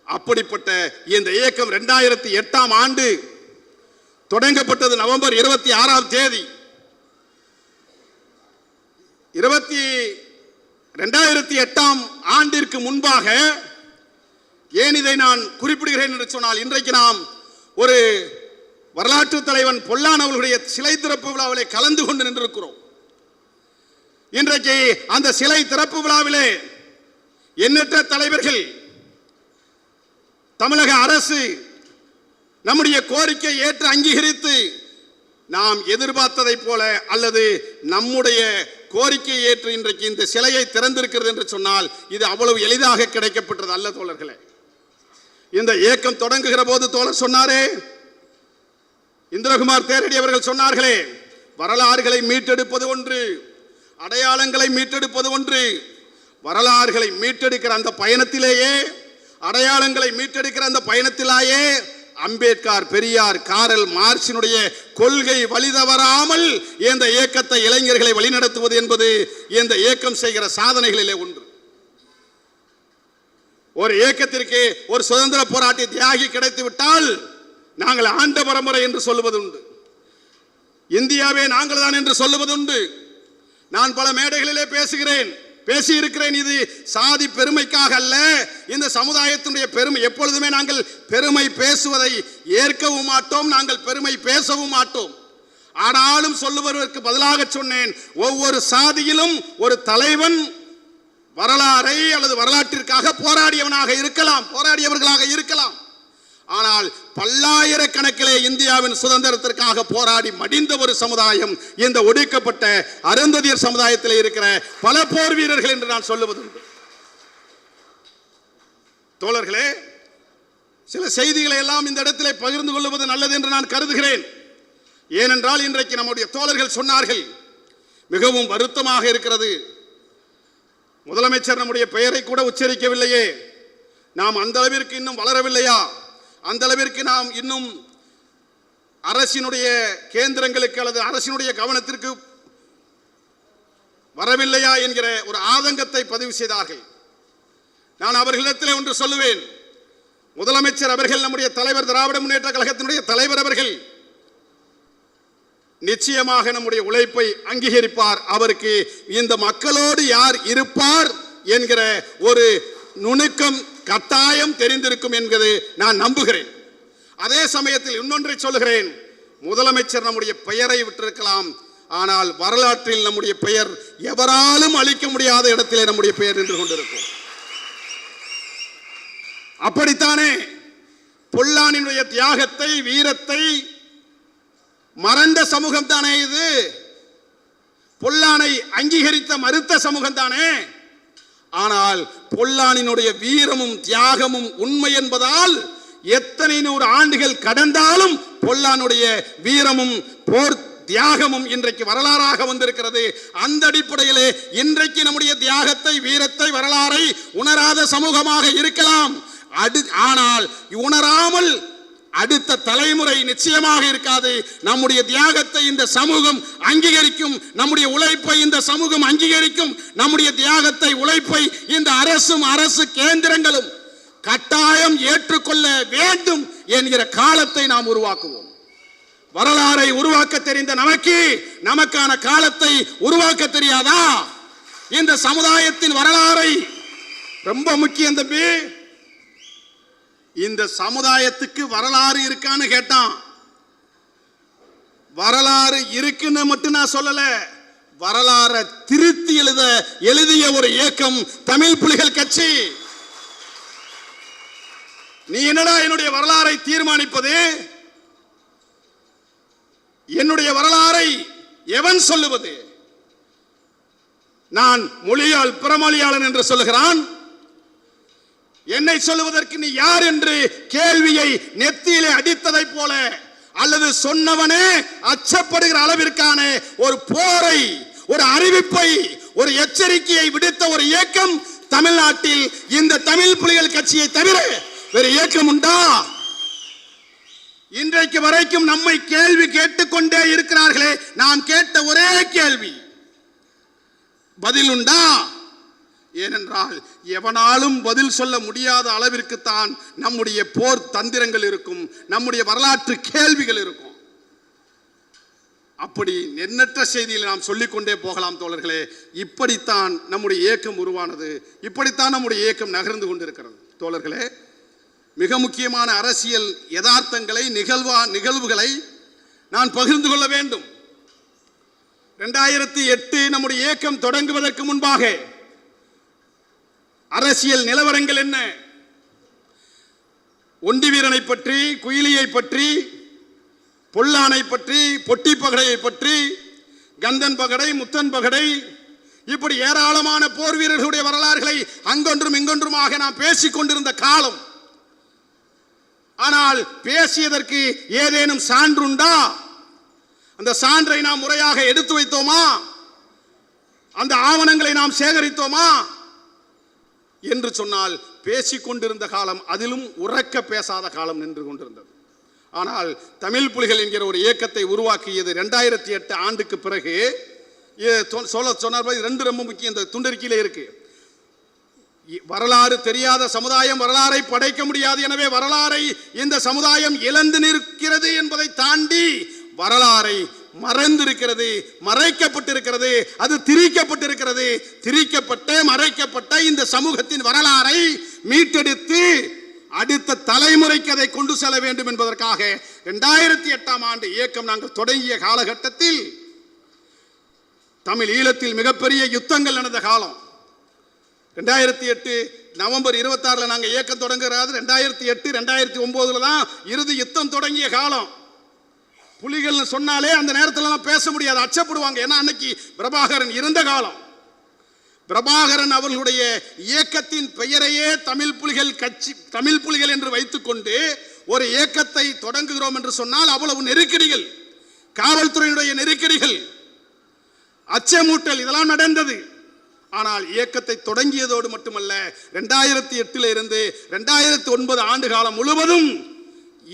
அப்படிப்பட்ட இந்த இயக்கம் 2008ஆம் ஆண்டு தொடங்கப்பட்டது. நவம்பர் 26ஆம் தேதி 2008ஆம் ஆண்டிற்கு முன்பாக. ஏன் இதை நான் குறிப்பிடுகிறேன் என்று சொன்னால், இன்றைக்கு நாம் ஒரு வரலாற்று தலைவன் பொல்லான் அவர்களுடைய சிலை திறப்பு விழாவிலே கலந்து கொண்டு நின்றிருக்கிறோம். இன்றைக்கு அந்த சிலை திறப்பு விழாவிலே எண்ணற்ற தலைவர்கள், தமிழக அரசு நம்முடைய கோரிக்கை ஏற்று அங்கீகரித்து நாம் எதிர்பார்த்ததை போல அல்லது நம்முடைய கோரிக்கை ஏற்று இன்றைக்கு இந்த சிலையை திறந்திருக்கிறது என்று சொன்னால் இது அவ்வளவு எளிதாக கிடைக்கப்பட்டது அல்ல தோழர்களே. இந்த இயக்கம் தொடங்குகிற போது தோழர் சொன்னாரே, இந்திரகுமார் தேரடி அவர்கள் சொன்னார்களே, வரலாறுகளை மீட்டெடுப்பது ஒன்று, அடையாளங்களை மீட்டெடுப்பது ஒன்று. வரலாறுகளை மீட்டெடுக்கிற அந்த பயணத்திலேயே, அடையாளங்களை மீட்டெடுக்கிற அந்த பயணத்திலேயே அம்பேத்கர், பெரியார், காரல் மார்க்சினுடைய கொள்கை வழிதவறாமல் இந்த இயக்கத்தை, இளைஞர்களை வழிநடத்துவது என்பது இந்த இயக்கம் செய்கிற சாதனைகளிலே ஒன்று. ஒரு இயக்கத்திற்கு ஒரு சுதந்திர போராட்ட தியாகி கிடைத்து விட்டால் நாங்கள் ஆண்ட பரம்பரை என்று சொல்லுவது உண்டு, இந்தியாவே நாங்கள் தான் என்று சொல்லுவது உண்டு. நான் பல மேடைகளிலே பேசியிருக்கிறேன். இது சாதி பெருமைக்காக அல்ல, இந்த சமுதாயத்தினுடைய பெருமை. எப்பொழுதுமே நாங்கள் பெருமை பேசுவதை ஏற்கவும் மாட்டோம், நாங்கள் பெருமை பேசவும் மாட்டோம். ஆனாலும் சொல்லுவதற்கு பதிலாக சொன்னேன், ஒவ்வொரு சாதியிலும் ஒரு தலைவன் வரலாறை அல்லது வரலாற்றிற்காக போராடியவர்களாக இருக்கலாம். ஆனால் பல்லாயிரக்கணக்கிலே இந்தியாவின் சுதந்திரத்திற்காக போராடி மடிந்த ஒரு சமுதாயம் இந்த ஒடுக்கப்பட்ட அருந்ததியர் சமுதாயத்தில் இருக்கிற பல போர் வீரர்கள் என்று நான் சொல்லுவதுண்டு. தோழர்களே, சில செய்திகளை எல்லாம் இந்த இடத்திலே பகிர்ந்து கொள்வது நல்லது என்று நான் கருதுகிறேன். ஏனென்றால் இன்றைக்கு நம்முடைய தோழர்கள் சொன்னார்கள், மிகவும் வருத்தமாக இருக்கிறது, முதலமைச்சர் நம்முடைய பெயரை கூட உச்சரிக்கவில்லையே, நாம் அந்த அளவிற்கு இன்னும் வளரவில்லையா, அந்த அளவிற்கு நாம் இன்னும் அரசினுடைய கேந்திரங்களுக்கு அல்லது அரசினுடைய கவனத்திற்கு வரவில்லையா என்கிற ஒரு ஆதங்கத்தை பதிவு செய்தார்கள். நான் அவர்களிடத்தில் ஒன்று சொல்லுவேன், முதலமைச்சர் அவர்கள், நம்முடைய தலைவர், திராவிட முன்னேற்ற கழகத்தினுடைய தலைவர் அவர்கள் நிச்சயமாக நம்முடைய உழைப்பை அங்கீகரிப்பார். அவருக்கு இந்த மக்களோடு யார் இருப்பார் என்கிற ஒரு நுணுக்கம் கட்டாயம் தெரிந்திருக்கும் என்பது நான் நம்புகிறேன். அதே சமயத்தில் இன்னொன்றை சொல்லுகிறேன், முதலமைச்சர் நம்முடைய பெயரை விட்டிருக்கலாம், ஆனால் வரலாற்றில் நம்முடைய பெயர் எவராலும் அழிக்க முடியாத இடத்திலே நம்முடைய பெயர் நின்று கொண்டிருக்கும். அப்படித்தானே பொல்லானினுடைய தியாகத்தை, வீரத்தை மறந்த சமூகம் தானே இது. பொல்லானை அங்கீகரித்த மறுத்த சமூகம் தானே. ஆனால் பொல்லானினுடைய வீரமும் தியாகமும் உண்மை என்பதால் எத்தனை 100 ஆண்டுகள் கடந்தாலும் பொல்லானுடைய வீரமும் போர் தியாகமும் இன்றைக்கு வரலாறாக வந்திருக்கிறது. அந்த அடிப்படையிலே இன்றைக்கு நம்முடைய தியாகத்தை, வீரத்தை, வரலாறை உணராத சமூகமாக இருக்கலாம். ஆனால் உணராமல் அடுத்த தலைமுறை நிச்சயமாக இருக்காது. நம்முடைய தியாகத்தை இந்த சமூகம் அங்கீகரிக்கும், நம்முடைய உழைப்பை இந்த சமூகம் அங்கீகரிக்கும், நம்முடைய தியாகத்தை, உழைப்பை இந்த அரசும் அரசு கேந்திரங்களும் கட்டாயம் ஏற்றுக்கொள்ள வேண்டும் என்கிற காலத்தை நாம் உருவாக்குவோம். வரலாறை உருவாக்க தெரிந்த நமக்கான காலத்தை உருவாக்க தெரியாதா? இந்த சமுதாயத்தின் வரலாறை ரொம்ப முக்கியம் தம்பி. இந்த சமுதாயத்துக்கு வரலாறு இருக்கான்னு கேட்டான். வரலாறு இருக்குன்னு மட்டும் நான் சொல்லல, வரலாறை திருத்தி எழுதிய ஒரு இயக்கம் தமிழ் புலிகள் கட்சி. நீ என்னடா என்னுடைய வரலாறை தீர்மானிப்பது? என்னுடைய வரலாறை எவன் சொல்லுவது? நான் மொழியால் பிறமொழியாளன் என்று சொல்லுகிறான். என்னை சொல்லுவதற்கு நீ யார் என்று கேள்வியை நெத்தியிலே அடித்ததை போல, அல்லது சொன்னவனே அச்சப்படுகிற அளவிற்கான ஒரு போரை, ஒரு அறிவிப்பை, ஒரு எச்சரிக்கையை விடுத்த ஒரு இயக்கம் தமிழ்நாட்டில் இந்த தமிழ் புலிகள் கட்சியை தவிர வேறு இயக்கம் உண்டா? இன்றைக்கு வரைக்கும் நம்மை கேள்வி கேட்டுக்கொண்டே இருக்கிறார்களே. நாம் கேட்ட ஒரே கேள்வி பதில் உண்டா? ஏனென்றால் எவனாலும் பதில் சொல்ல முடியாத அளவிற்கு தான் நம்முடைய போர் தந்திரங்கள் இருக்கும், நம்முடைய வரலாற்று கேள்விகள் இருக்கும். அப்படி எண்ணற்ற செய்தியில் நாம் சொல்லிக்கொண்டே போகலாம் தோழர்களே. இப்படித்தான் நம்முடைய இயக்கம் உருவானது, இப்படித்தான் நம்முடைய இயக்கம் நகர்ந்து கொண்டிருக்கிறது தோழர்களே. மிக முக்கியமான அரசியல் யதார்த்தங்களை, நிகழ்வுகளை நான் பகிர்ந்து கொள்ள வேண்டும். 2008 நம்முடைய இயக்கம் தொடங்குவதற்கு முன்பாக அரசியல் நிலவரங்கள் என்ன? ஒண்டி வீரனை பற்றி, குயிலியை பற்றி, பொல்லானை பற்றி, பொட்டி பகடையை பற்றி, கந்தன் பகடை, முத்தன் பகடை, இப்படி ஏராளமான போர் வீரர்களுடைய வரலாறுகளை அங்கொன்றும் இங்கொன்றுமாக நாம் பேசிக் கொண்டிருந்த காலம். ஆனால் பேசியதற்கு ஏதேனும் சான்றுண்டா? அந்த சான்றை நாம் முறையாக எடுத்து வைத்தோமா? அந்த ஆவணங்களை நாம் சேகரித்தோமா என்று சொன்னால் பேசிக் கொண்டிருந்த காலம், அதிலும் உறக்க பேசாத காலம் நின்று கொண்டிருந்தது. ஆனால் தமிழ் புலிகள் என்கிற ஒரு இயக்கத்தை உருவாக்கியது 2008 ஆண்டுக்கு பிறகு. சொன்னார் ரெண்டு ரொம்ப முக்கியம் இந்த துண்டறிக்கையிலே இருக்கு. வரலாறு தெரியாத சமுதாயம் வரலாறை படைக்க முடியாது. எனவே வரலாறை இந்த சமுதாயம் இழந்து நிற்கிறது என்பதை தாண்டி வரலாறை மறைந்திருக்கிறது, மறைக்கப்பட்டிருக்கிறது, அது திரிக்கப்பட்டிருக்கிறது. திரிக்கப்பட்ட மறைக்கப்பட்ட இந்த சமூகத்தின் வரலாறை மீட்டெடுத்து அடுத்த தலைமுறைக்கு அதை கொண்டு செல்ல வேண்டும் என்பதற்காக 2008 ஆண்டு இயக்கம் நாங்கள் தொடங்கிய காலகட்டத்தில் தமிழ் ஈழத்தில் மிகப்பெரிய யுத்தங்கள் நடந்த காலம். 2008 நவம்பர் 26 நாங்கள் இயக்கம் தொடங்குகிறது. 2008 2009 தான் இறுதி யுத்தம் தொடங்கிய காலம். புலிகள் சொன்னாலே அந்த நேரத்தில் பேச முடியாது, அச்சப்படுவாங்க. ஏன்னா அன்னைக்கு பிரபாகரன் இருந்த காலம். பிரபாகரன் அவர்களுடைய இயக்கத்தின் பெயரையே தமிழ் புலிகள் கட்சி, தமிழ் புலிகள் என்று வைத்துக்கொண்டு ஒரு இயக்கத்தை தொடங்குகிறோம் என்று சொன்னால் அவ்வளவு நெருக்கடிகள், காவல்துறையினுடைய நெருக்கடிகள், அச்சமூட்டல் இதெல்லாம் நடந்தது. ஆனால் இயக்கத்தை தொடங்கியதோடு மட்டுமல்ல, 2008 இருந்து 2009 ஆண்டு காலம் முழுவதும்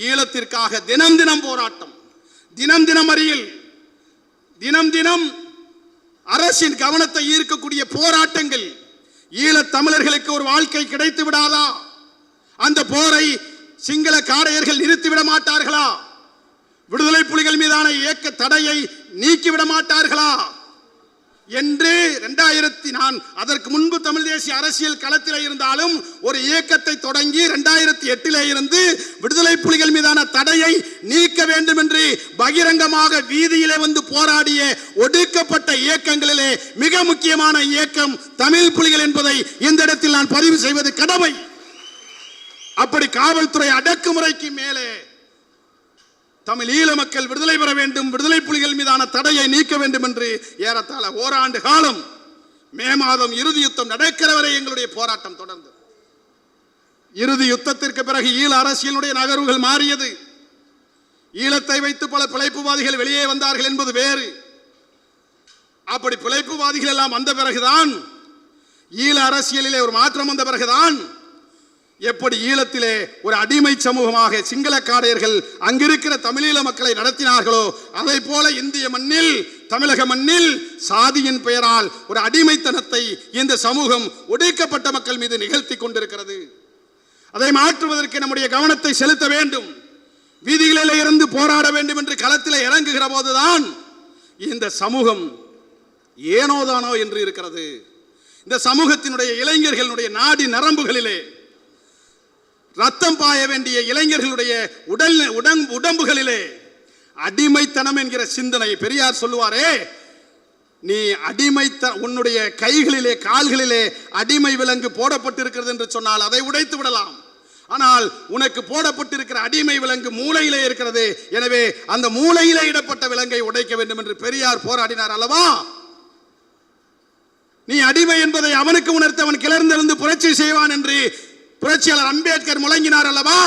ஈழத்திற்காக தினம் தினம் போராட்டம், தினம் தினம் அறியல், தினம் தினம் அரசின் கவனத்தை ஈர்க்கக்கூடிய போராட்டங்கள். ஈழத் தமிழர்களுக்கு ஒரு வாழ்க்கை கிடைத்து விடாதா? அந்த போரை சிங்கள காடையர்கள் நிறுத்திவிட மாட்டார்களா? விடுதலை புலிகள் மீதான இயக்க தடையை நீக்கிவிட மாட்டார்களா என்று 2000 நான் அதற்கு முன்பு தமிழ் தேசிய அரசியல் களத்தில் இருந்தாலும் ஒரு இயக்கத்தை தொடங்கி 2008 இருந்து விடுதலை புலிகள் மீதான தடையை நீக்க வேண்டும் என்று பகிரங்கமாக வீதியிலே வந்து போராடிய ஒடுக்கப்பட்ட இயக்கங்களிலே மிக முக்கியமான இயக்கம் தமிழ் புலிகள் என்பதை இந்த இடத்தில் நான் பதிவு செய்வது கடமை. அப்படி காவல்துறை அடக்குமுறைக்கு மேலே தமிழ் ஈழ மக்கள் விடுதலை பெற வேண்டும், விடுதலை புலிகள் மீதான தடையை நீக்க வேண்டும் என்று ஏறத்தாழ ஓராண்டு காலம் மே மாதம் இறுதி யுத்தம் நடக்கிற வரை எங்களுடைய போராட்டம் தொடர்ந்தது. இறுதி யுத்தத்திற்கு பிறகு ஈழ அரசியலுடைய நகர்வுகள் மாறியது. ஈழத்தை வைத்து பல பிழைப்புவாதிகள் வெளியே வந்தார்கள் என்பது வேறு. அப்படி பிழைப்புவாதிகள் எல்லாம் வந்த பிறகுதான், ஈழ அரசியலிலே ஒரு மாற்றம் வந்த பிறகுதான் எப்படி ஈழத்திலே ஒரு அடிமை சமூகமாக சிங்கள காடையர்கள் அங்கிருக்கிற தமிழீழ மக்களை நடத்தினார்களோ அதை போல இந்திய மண்ணில், தமிழக மண்ணில் சாதியின் பெயரால் ஒரு அடிமைத்தனத்தை இந்த சமூகம் ஒடுக்கப்பட்ட மக்கள் மீது நிகழ்த்தி கொண்டிருக்கிறது. அதை மாற்றுவதற்கு நம்முடைய கவனத்தை செலுத்த வேண்டும். வீதிகளில் இருந்து போராட வேண்டும் என்று களத்தில் இறங்குகிற போதுதான் இந்த சமூகம் ஏனோதானோ என்று இருக்கிறது. இந்த சமூகத்தினுடைய இளைஞர்களுடைய நாடி நரம்புகளிலே ரத்தம் பாய வேண்டிய இளைஞர்களுடைய உடம்புகளிலே அடிமைத்தனம் என்கிற சிந்தனை. பெரியார் சொல்லுவாரே, நீ உன்னுடைய கைகளிலே கால்களிலே அடிமை விலங்கு போடப்பட்டிருக்கிறது என்று சொன்னால் அதை உடைத்து விடலாம். ஆனால் உனக்கு போடப்பட்டிருக்கிற அடிமை விலங்கு மூளையிலே இருக்கிறது. எனவே அந்த மூளையிலே இடப்பட்ட விலங்கை உடைக்க வேண்டும் என்று பெரியார் போராடினார் அல்லவா? நீ அடிமை என்பதை அவனுக்கு உணர்த்த அவன் கிளர்ந்திருந்து புரட்சி செய்வான் என்று புரட்சியாளர் அம்பேத்கர் முழங்கினார் அல்லவா?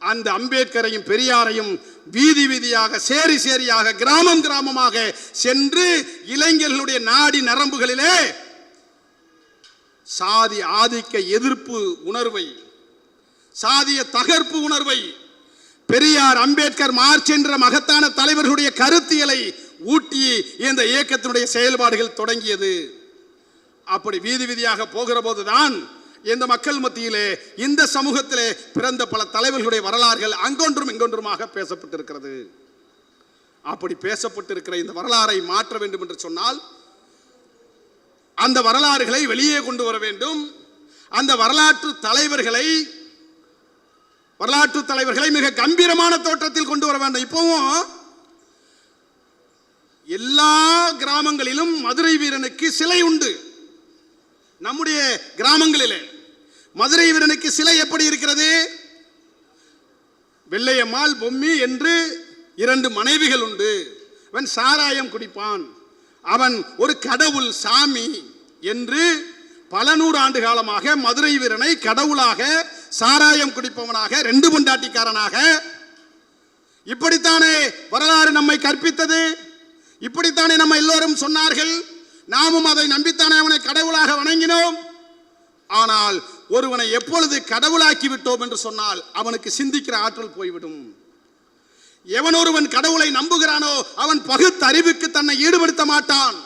அந்த அம்பேத்கரையும் பெரியாரையும் வீதி வீதியாக சேரி சேரியாக கிராமம் கிராமமாக சென்று இளைஞர்களுடைய நாடி நரம்புகளிலே சாதி ஆதிக்க எதிர்ப்பு உணர்வை, சாதிய தகர்ப்பு உணர்வை, பெரியார் அம்பேத்கர் மார்ச் என்ற மகத்தான தலைவர்களுடைய கருத்தியலை ஊட்டி இந்த இயக்கத்தினுடைய செயல்பாடுகள் தொடங்கியது. அப்படி வீதி வீதியாக போகிற போதுதான் இந்த மக்கள் மத்தியிலே இந்த சமூகத்திலே பிறந்த பல தலைவர்களுடைய வரலாறுகள் அங்கொன்றும் இங்கொன்றுமாக பேசப்பட்டிருக்கிறது. அப்படி பேசப்பட்டிருக்கிற இந்த வரலாறை மாற்ற வேண்டும் என்று சொன்னால் அந்த வரலாறுகளை வெளியே கொண்டு வர வேண்டும். அந்த வரலாற்று தலைவர்களை மிக கம்பீரமான தோற்றத்தில் கொண்டு வர வேண்டும். இப்பவும் எல்லா கிராமங்களிலும் மதுரை வீரனுக்கு சிலை உண்டு. நம்முடைய கிராமங்களிலே மதுரை வீரனுக்கு சிலை எப்படி இருக்கிறது? வெள்ளையம்மாள் பொம்மி என்று 2 மனைவிகள் உண்டு. அவன் சாராயம் குடிப்பான், அவன் ஒரு கடவுள் சாமி என்று பல நூறு ஆண்டு காலமாக மதுரை வீரனை கடவுளாக, சாராயம் குடிப்பவனாக, 2 பொண்டாட்டிக்காரனாக இப்படித்தானே வரலாறு நம்மை கற்பித்தது. இப்படித்தானே நம்ம எல்லோரும் சொன்னார்கள். நாமும் அதை நம்பித்தானே அவனை கடவுளாக வணங்கினோம். ஆனால் ஒருவனை எப்பொழுது கடவுளாக்கி விட்டோம் என்று சொன்னால் அவனுக்கு சிந்திக்கிற ஆற்றல் போய்விடும். எவன் ஒருவன் கடவுளை நம்புகிறானோ அவன் பகுத்தறிவுக்கு தன்னை ஈடுபடுத்த மாட்டான்.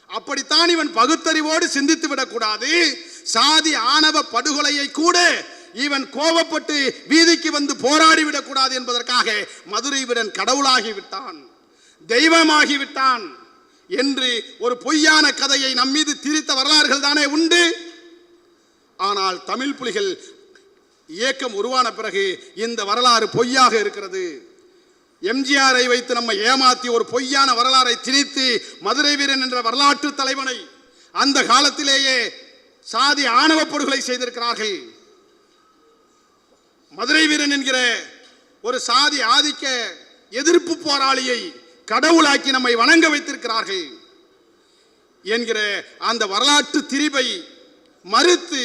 அப்படித்தான் இவன் பகுத்தறிவோடு சிந்தித்து விடக்கூடாது. சாதி ஆணவ படுகொலையை கூட இவன் கோபப்பட்டு வீதிக்கு வந்து போராடி விடக்கூடாது என்பதற்காக மதுரை வீரன் கடவுளாகி விட்டான், தெய்வமாகி விட்டான் என்று ஒரு பொய்யான கதையை நம்மீது திரித்த வரலாறுகள் தானே உண்டு. ஆனால் தமிழ் புலிகள் இயக்கம் உருவான பிறகு இந்த வரலாறு பொய்யாக இருக்கிறது. எம்ஜிஆரை வைத்து நம்ம ஏமாத்தி ஒரு பொய்யான வரலாறை திணித்து மதுரை வீரன் என்ற வரலாற்று தலைவனை அந்த காலத்திலேயே சாதி ஆணவ படுகொலை செய்திருக்கிறார்கள். மதுரை வீரன் என்கிற ஒரு சாதி ஆதிக்க எதிர்ப்பு போராளியை கடவுளாக்கி நம்மை வணங்க வைத்திருக்கிறார்கள் என்கிற அந்த வரலாற்று திரிபை மறுத்து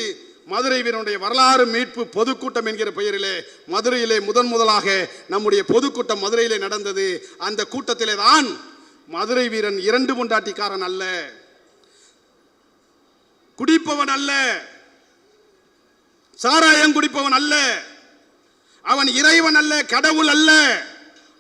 மதுரை வீரனுடைய வரலாறு மீட்பு பொதுக்கூட்டம் என்கிற பெயரிலே மதுரையிலே முதலாக நம்முடைய பொதுக்கூட்டம் மதுரையிலே நடந்தது. அந்த கூட்டத்திலே தான் மதுரை வீரன் 2 பொண்டாட்டிக்காரன் அல்ல, குடிப்பவன் அல்ல, சாராயம் குடிப்பவன் அல்ல, அவன் இறைவன் அல்ல, கடவுள் அல்ல.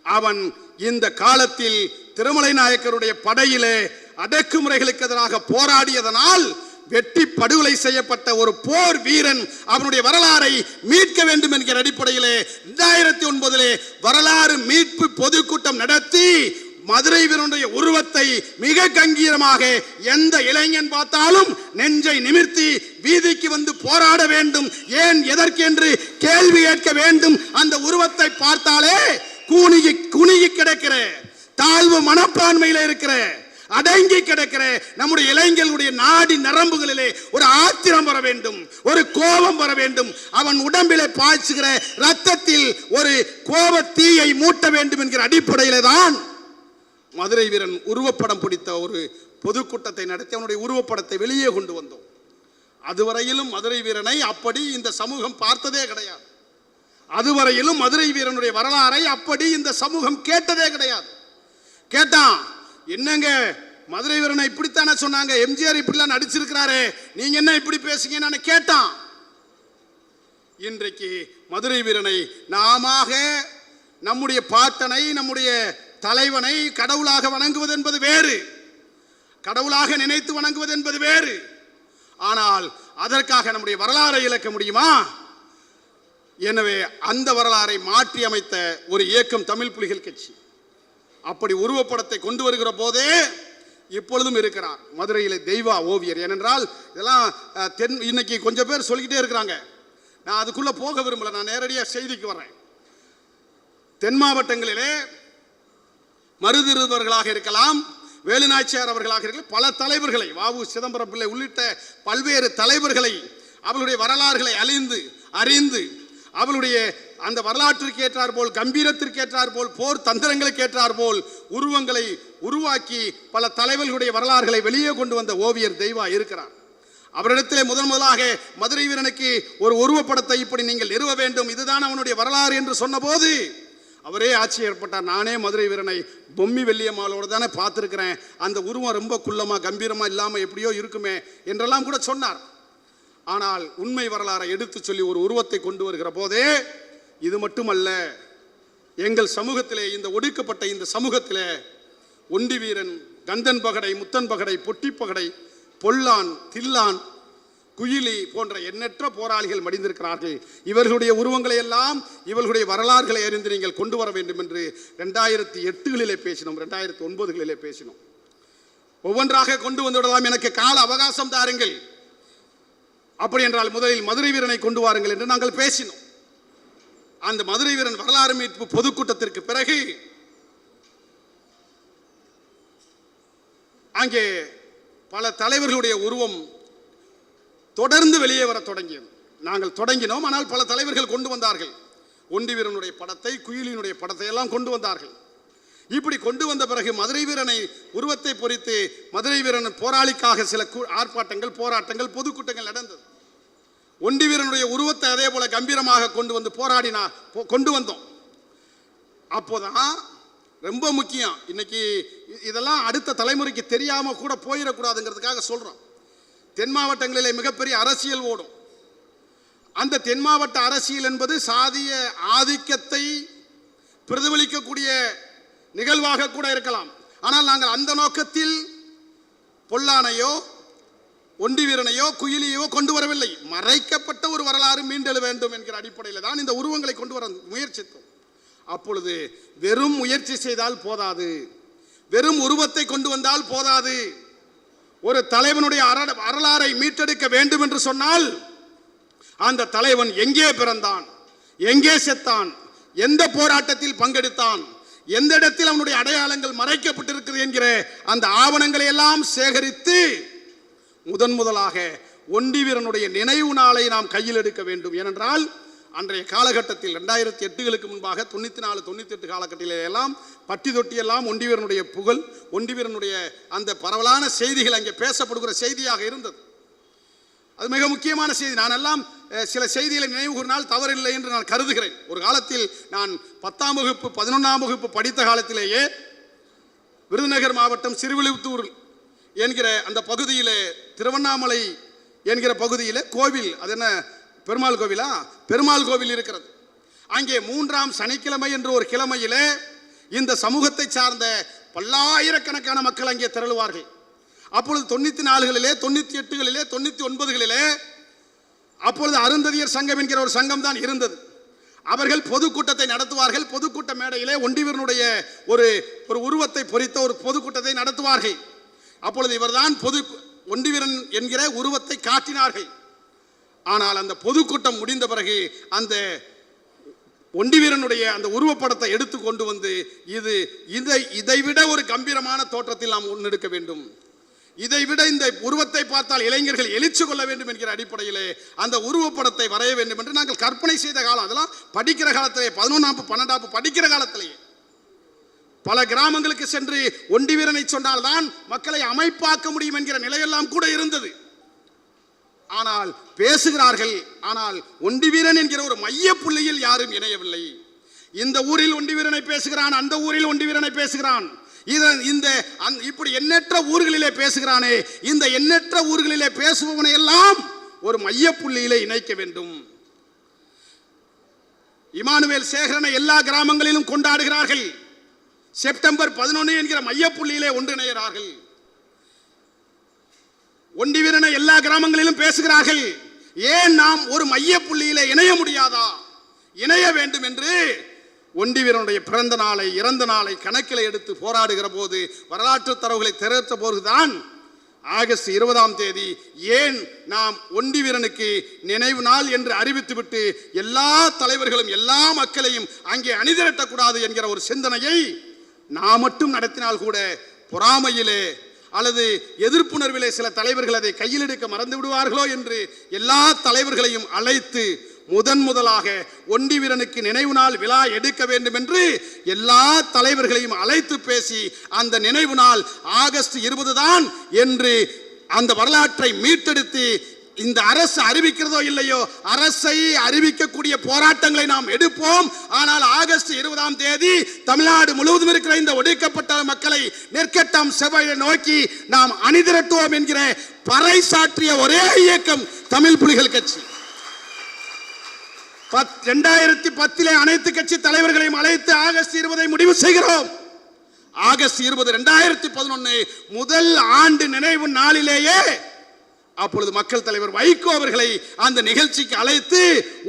அவன் இந்த காலத்தில் திருமலை நாயக்கருடைய படையிலே அடக்குமுறைகளுக்கு எதிராக போராடியதனால் வெட்டி படுகொலை செய்யப்பட்ட ஒரு போர் வீரன். அவனுடைய வரலாறை மீட்க வேண்டும் என்கிற அடிப்படையிலே 2009 வரலாறு மீட்பு பொதுக்கூட்டம் நடத்தி மதுரை வீரனுடைய உருவத்தை மிக கம்பீரமாக எந்த இளைஞன் பார்த்தாலும் நெஞ்சை நிமிர்த்தி வீதிக்கு வந்து போராட வேண்டும், ஏன் எதற்கு என்று கேள்வி கேட்க வேண்டும். அந்த உருவத்தை பார்த்தாலே குனிகி கிடக்கிற, தாழ்வு மனப்பான்மையில இருக்கிற, அடங்கி கிடக்கிற நம்முடைய இளைஞர்களுடைய நாடி நரம்புகளிலே ஒரு ஆத்திரம் வர வேண்டும், ஒரு கோபம் வர வேண்டும். அவன் உடம்பிலே பாய்ச்சுகிற ரத்தத்தில் ஒரு கோப தீயை மூட்ட வேண்டும் என்கிற அடிப்படையிலே தான் மதுரை வீரன் உருவப்படம் பிடித்த ஒரு பொதுக்கூட்டத்தை நடத்தி அவனுடைய உருவப்படத்தை வெளியே கொண்டு வந்தோம். அதுவரையிலும் மதுரை வீரனை அப்படி இந்த சமூகம் பார்த்ததே கிடையாது. அதுவரையிலும் மதுரை வீரனுடைய வரலாறை அப்படி இந்த சமூகம் கேட்டதே கிடையாது. கேட்டான், என்னங்க மதுரை வீரனை இப்படித்தானே சொன்னாங்க, எம்ஜிஆர் இப்படிலாம் நடிச்சிருக்கிறாரு, நீங்க என்ன இப்படி பேசுங்க கேட்டான். இன்றைக்கு மதுரை வீரனை நாம நம்முடைய பாட்டனை, நம்முடைய தலைவனை கடவுளாக வணங்குவது என்பது வேறு, கடவுளாக நினைத்து வணங்குவது என்பது வேறு. ஆனால் அதற்காக நம்முடைய வரலாறை இழக்க முடியுமா? எனவே அந்த வரலாறை மாற்றி அமைத்த ஒரு இயக்கம் தமிழ் புலிகள் கட்சி. அப்படி உருவப்படத்தை கொண்டு வருகிற போதே இப்பொழுதும் இருக்கிறார் மதுரையிலே தெய்வா ஓவியர். ஏனென்றால் இதெல்லாம் இன்னைக்கு கொஞ்சம் பேர் சொல்லிக்கிட்டே இருக்கிறாங்க. நான் அதுக்குள்ள போக விரும்பல, நான் நேரடியாக செய்திக்கு வரேன். தென் மாவட்டங்களிலே மருதிருவர்களாக இருக்கலாம், வேலுநாச்சியார் அவர்களாக பல தலைவர்களை, வ.உ. சிதம்பரம் பிள்ளை உள்ளிட்ட பல்வேறு தலைவர்களை அவளுடைய வரலாறுகளை அறிந்து அவளுடைய அந்த வரலாற்றிற்கு ஏற்றார் போல், கம்பீரத்திற்கு ஏற்றார் போல், போர் தந்திரங்களுக்கு ஏற்றார் போல் உருவங்களை உருவாக்கி பல தலைவர்களுடைய வரலாறுகளை வெளியே கொண்டு வந்த ஓவியர் தெய்வா இருக்கிறார். அவரிடத்திலே முதலாக மதுரை வீரனுக்கு ஒரு உருவப்படத்தை இப்படி நீங்கள் நிறுவ வேண்டும், இதுதான் அவனுடைய வரலாறு என்று சொன்னபோது அவரே ஆட்சி ஏற்பட்டார். நானே மதுரை வீரனை பொம்மி வெள்ளியம்மாளோடு தானே பார்த்துருக்கிறேன், அந்த உருவம் ரொம்ப குள்ளமாக கம்பீரமாக இல்லாமல் எப்படியோ இருக்குமே என்றெல்லாம் கூட சொன்னார். ஆனால் உண்மை வரலாறை எடுத்து சொல்லி ஒரு உருவத்தை கொண்டு வருகிற போதே, இது மட்டுமல்ல, எங்கள் சமூகத்திலே, இந்த ஒடுக்கப்பட்ட இந்த சமூகத்திலே ஒண்டி வீரன், கந்தன் பகடை, முத்தன் பகடை, பொட்டி பகடை, பொல்லான், தில்லான், குயிலி போன்ற எண்ணற்ற போராளிகள் மடிந்திருக்கிறார்கள். இவர்களுடைய உருவங்களை எல்லாம், இவர்களுடைய வரலாறுகளை அறிந்து நீங்கள் கொண்டு வர வேண்டும் என்று 2008 பேசினோம், 2009 பேசினோம். ஒவ்வொன்றாக கொண்டு வந்துவிடலாம், எனக்கு கால அவகாசம் தாருங்கள், அப்படி என்றால் முதலில் மதுரை வீரனை கொண்டு வாருங்கள் என்று நாங்கள் பேசினோம். அந்த மதுரை வீரன் வரலாறு மீட்பு பொதுக்கூட்டத்திற்கு பிறகு அங்கே பல தலைவர்களுடைய உருவம் தொடர்ந்து வெளியே வர தொடங்கியது. நாங்கள் தொடங்கினோம், ஆனால் பல தலைவர்கள் கொண்டு வந்தார்கள். ஒண்டி வீரனுடைய படத்தை, குயிலினுடைய படத்தை எல்லாம் கொண்டு வந்தார்கள். இப்படி கொண்டு வந்த பிறகு மதுரை வீரனை உருவத்தை பொறித்து மதுரை வீரன் போராளிக்காக சில ஆர்ப்பாட்டங்கள், போராட்டங்கள், பொதுக்கூட்டங்கள் நடந்தது. ஒண்டி வீரனுடைய உருவத்தை அதே போல கம்பீரமாக கொண்டு வந்தோம். அப்போதான் ரொம்ப முக்கியம், இன்னைக்கு இதெல்லாம் அடுத்த தலைமுறைக்கு தெரியாம கூட போயிடக்கூடாதுங்கிறதுக்காக சொல்றோம். தென் மாவட்டங்களிலே மிகப்பெரிய அரசியல் ஓடும். அந்த தென் மாவட்ட அரசியல் என்பது சாதிய ஆதிக்கத்தை பிரதிபலிக்கக்கூடிய நிகழ்வாக கூட இருக்கலாம். ஆனால் நாங்கள் அந்த நோக்கத்தில் பொல்லானையோ, ஒண்டி வீரனையோ, குயிலியோ கொண்டு வரவில்லை. மறைக்கப்பட்ட ஒரு வரலாறு மீண்டெழ வேண்டும் என்கிற அடிப்படையில் தான் இந்த உருவங்களை கொண்டு வர முயற்சித்தோம். அப்பொழுது வெறும் முயற்சி செய்தால் போதாது, வெறும் உருவத்தை கொண்டு வந்தால் போதாது. ஒரு தலைவனுடைய வரலாறை மீட்டெடுக்க வேண்டும் என்று சொன்னால் அந்த தலைவன் எங்கே பிறந்தான், எங்கே செத்தான், எந்த போராட்டத்தில் பங்கெடுத்தான், எந்த இடத்தில் அவனுடைய அடையாளங்கள் மறைக்கப்பட்டிருக்கிறது என்கிற அந்த ஆவணங்களை எல்லாம் சேகரித்து முதலாக ஒண்டி வீரனுடைய நினைவு நாளை நாம் கையில் எடுக்க வேண்டும். ஏனென்றால் அன்றைய காலகட்டத்தில் 2008 முன்பாக 94, 98 காலகட்டத்திலே எல்லாம் பட்டி தொட்டி எல்லாம் ஒண்டி வீரனுடைய புகழ், ஒண்டி வீரனுடைய அந்த பரவலான செய்திகள் அங்கே பேசப்படுகிற செய்தியாக இருந்தது. அது மிக முக்கியமான செய்தி. நான் எல்லாம் சில செய்திகளை நினைவு கூறினால் தவறில்லை என்று நான் கருதுகிறேன். ஒரு காலத்தில் நான் 10ஆம் வகுப்பு 11ஆம் வகுப்பு படித்த காலத்திலேயே விருதுநகர் மாவட்டம் சிறுவிழுத்தூர் என்கிற அந்த பகுதியிலே, திருவண்ணாமலை என்கிற பகுதியிலே கோவில், அது என்ன பெருமாள் கோவிலா, பெருமாள் கோவில் இருக்கிறது. அங்கே 3ஆம் சனிக்கிழமை என்ற ஒரு கிழமையிலே இந்த சமூகத்தை சார்ந்த பல்லாயிரக்கணக்கான மக்கள் அங்கே திரளுவார்கள். அப்பொழுது 94களிலே, 98களிலே, 99களிலே அப்பொழுது அருந்ததியர் சங்கம் என்கிற ஒரு சங்கம் தான் இருந்தது. அவர்கள் பொதுக்கூட்டத்தை நடத்துவார்கள். பொதுக்கூட்ட மேடையிலே ஒண்டிவீரனுடைய ஒரு உருவத்தை பொறித்த ஒரு பொதுக்கூட்டத்தை நடத்துவார்கள். அப்பொழுது இவர்தான் ஒண்டிவீரன் என்கிற உருவத்தை காட்டினார்கள். ஆனால் அந்த பொதுக்கூட்டம் முடிந்த பிறகு அந்த ஒண்டிவீரனுடைய அந்த உருவப்படத்தை எடுத்து கொண்டு வந்து இதைவிட ஒரு கம்பீரமான தோற்றத்தில் நாம் முன்னெடுக்க வேண்டும், இதைவிட இந்த உருவத்தை பார்த்தால் இளைஞர்கள் எழுச்சி கொள்ள வேண்டும் என்கிற அடிப்படையிலே அந்த உருவப்படத்தை வரைய வேண்டும் என்று நாங்கள் கற்பனை செய்த காலம். அதெல்லாம் படிக்கிற காலத்திலே, 11ஆம் 12ஆம் படிக்கிற காலத்திலேயே பல கிராமங்களுக்கு சென்று ஒண்டிவீரனை சொன்னால்தான் மக்களை அமைப்பாக்க முடியும் என்கிற நிலையெல்லாம் கூட இருந்தது. ஆனால் பேசுகிறார்கள், ஆனால் ஒண்டிவீரன் என்கிற ஒரு மைய புள்ளியில் யாரும் இணையவில்லை. இந்த ஊரில் ஒண்டிவீரனை பேசுகிறான், அந்த ஊரில் ஒண்டிவீரனை பேசுகிறான், இப்படி எண்ணற்ற ஊர்களிலே பேசுகிறானே, இந்த எண்ணற்ற ஊர்களிலே பேசுபவனை எல்லாம் ஒரு மைய புள்ளியிலே இணைக்க வேண்டும். இமானுவேல் சேகரனை எல்லா கிராமங்களிலும் கொண்டாடுகிறார்கள். செப்டம்பர் 11 என்கிற மைய புள்ளியிலே ஒன்றிணைகிறார்கள். ஒண்டிவீரனை எல்லா கிராமங்களிலும் பேசுகிறார்கள். ஏன் நாம் ஒரு மைய புள்ளியிலே இணைய முடியாதா? இணைய வேண்டும் என்று ஒண்டிவீரனுடைய பிறந்த நாளை, இறந்த நாளை கணக்கில் எடுத்து போராடுகிற போது, வரலாற்று தரவுகளை திரட்ட போதுதான் ஆகஸ்ட் 20ஆம் தேதி ஏன் நாம் ஒண்டிவீரனுக்கு நினைவு நாள் என்று அறிவித்துவிட்டு எல்லா தலைவர்களும் எல்லா மக்களையும் அங்கே அணிதிரட்டக்கூடாது என்கிற ஒரு சிந்தனையை நாம் மட்டும் நடத்தினால் கூட பொறாமையிலே அல்லது எதிர்ப்புணர்விலே சில தலைவர்கள் அதை கையில் எடுக்க மறந்து விடுவார்களோ என்று எல்லா தலைவர்களையும் அழைத்து முதலாக ஒண்டி வீரனுக்கு நினைவு நாள் விழா எடுக்க வேண்டும் என்று எல்லா தலைவர்களையும் அழைத்து பேசி அந்த நினைவு நாள் ஆகஸ்ட் 20 தான் என்று அந்த வரலாற்றை மீட்டெடுத்து இந்த அரசு அறிவிக்கிறதோ இல்லையோ அரசை அறிவிக்கக்கூடிய போராட்டங்களை நாம் எடுப்போம். ஆனால் ஆகஸ்ட் 20ஆம் தேதி தமிழ்நாடு முழுவதும் இருக்கிற இந்த ஒடுக்கப்பட்ட மக்களை நெற்கட்டம் செவ்வாயை நோக்கி நாம் அணிதிரட்டுவோம் என்கிற பறைசாற்றிய ஒரே இயக்கம் தமிழ் புலிகள் கட்சி. 2010 அனைத்து கட்சி தலைவர்களையும் அழைத்து ஆகஸ்ட் 20 முடிவு செய்கிறோம். ஆகஸ்ட் 20 2011 முதல் ஆண்டு நினைவு நாளிலேயே அப்பொழுது மக்கள் தலைவர் வைகோ அவர்களை அந்த நிகழ்ச்சிக்கு அழைத்து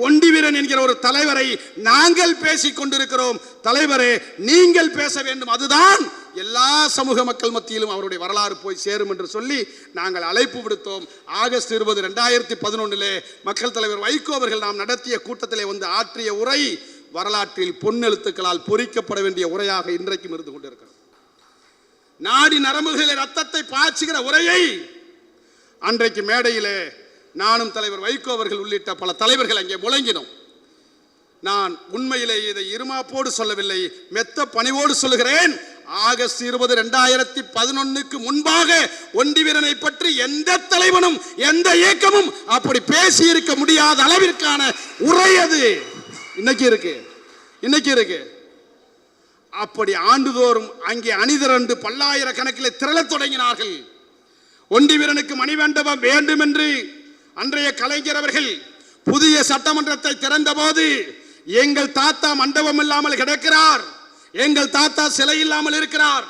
ஒண்டி வீரன் என்கிற ஒரு தலைவரை நாங்கள் பேசிக் கொண்டிருக்கிறோம், தலைவரே நீங்கள் பேச வேண்டும், அதுதான் எல்லா சமூக மக்கள் மத்தியிலும் அவருடைய வரலாறு போய் சேரும் என்று சொல்லி நாங்கள் அழைப்பு விடுத்தோம். ஆகஸ்ட் 20 2011 மக்கள் தலைவர் வைகோ அவர்கள் நாம் நடத்திய கூட்டத்திலே வந்து ஆற்றிய உரை வரலாற்றில் பொன்னெழுத்துக்களால் பொறிக்கப்பட வேண்டிய உரையாக இன்றைக்கும் இருந்து கொண்டிருக்கிறது. நாடி நரம்புகளில் ரத்தத்தை பாய்ச்சுகிற உரையை அன்றைக்கு மேடையிலே நானும் தலைவர் வைகோ அவர்கள் உள்ளிட்ட பல தலைவர்கள் அங்கே முழங்கினோம். நான் உண்மையிலே இதை இருமாப்போடு சொல்லவில்லை, மெத்த பணிவோடு சொல்லுகிறேன். ஆகஸ்ட் 20 2011 முன்பாக ஒண்டி வீரனை பற்றி எந்த தலைவனும் எந்த இயக்கமும் அப்படி பேசி இருக்க முடியாத அளவிற்கான உரை அது இன்னைக்கு இருக்கு. அப்படி ஆண்டுதோறும் அங்கே அணிதிரண்டு பல்லாயிரக்கணக்கில் திரளத் தொடங்கினார்கள். ஒண்டி வீரனுக்கு மணிமண்டபம் வேண்டும் என்று அன்றைய கலைஞர் அவர்கள் புதிய சட்டமன்றத்தை திறந்த போது எங்கள் தாத்தா மண்டபம் இல்லாமல் கிடக்கிறார், எங்கள் தாத்தா சிலை இல்லாமல் இருக்கிறார்,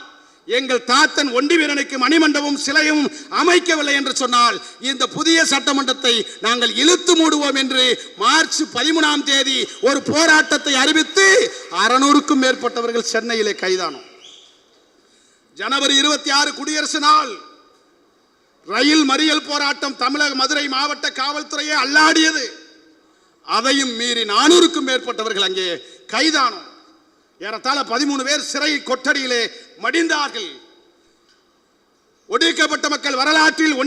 எங்கள் தாத்தன் ஒண்டி வீரனுக்கு மணிமண்டபம் சிலையும் அமைக்கவில்லை என்று சொன்னால் இந்த புதிய சட்டமன்றத்தை நாங்கள் இழுத்து மூடுவோம் என்று மார்ச் 13ஆம் தேதி ஒரு போராட்டத்தை அறிவித்து 600க்கும் மேற்பட்டவர்கள் சென்னையிலே கைதானோம். ஜனவரி 26 குடியரசு நாள் ரயில் மறியல் போராட்டம் தமிழக மதுரை மாவட்ட காவல்துறையை அல்லாடியது. அதையும் மீறி 400க்கும் மேற்பட்டவர்கள் அங்கே கைதானோம். ஏறத்தாழ 13 பேர் சிறை கொட்டடியிலே மடிந்தார்கள். ஒடுக்கப்பட்ட மக்கள் வரலாற்றில்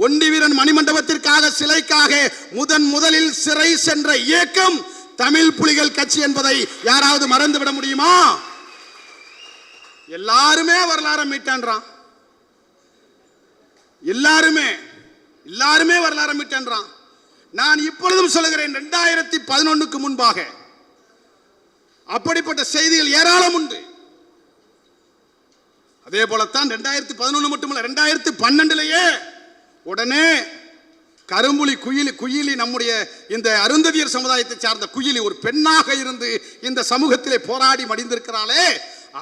ஒண்டி வீரன் மணிமண்டபத்திற்காக சிலைக்காக முதலில் சிறை சென்ற இயக்கம் தமிழ் புலிகள் கட்சி என்பதை யாராவது மறந்துவிட முடியுமா? எல்லாருமே வரலாறு மீட்டான்றான், எல்லாருமே வரலாறு மீட்டான்றான். நான் இப்பொழுதும் சொல்லுகிறேன், 2011க்கு முன்பாக அப்படிப்பட்ட செய்திகள் ஏராளம் உண்டு. அதே போலத்தான் 2011 மட்டுமல்ல 2012 உடனே கரும்புலி குயிலி நம்முடைய இந்த அருந்ததியர் சமுதாயத்தை சார்ந்த குயிலி ஒரு பெண்ணாக இருந்து இந்த சமூகத்திலே போராடி மடிந்திருக்கிறாளே,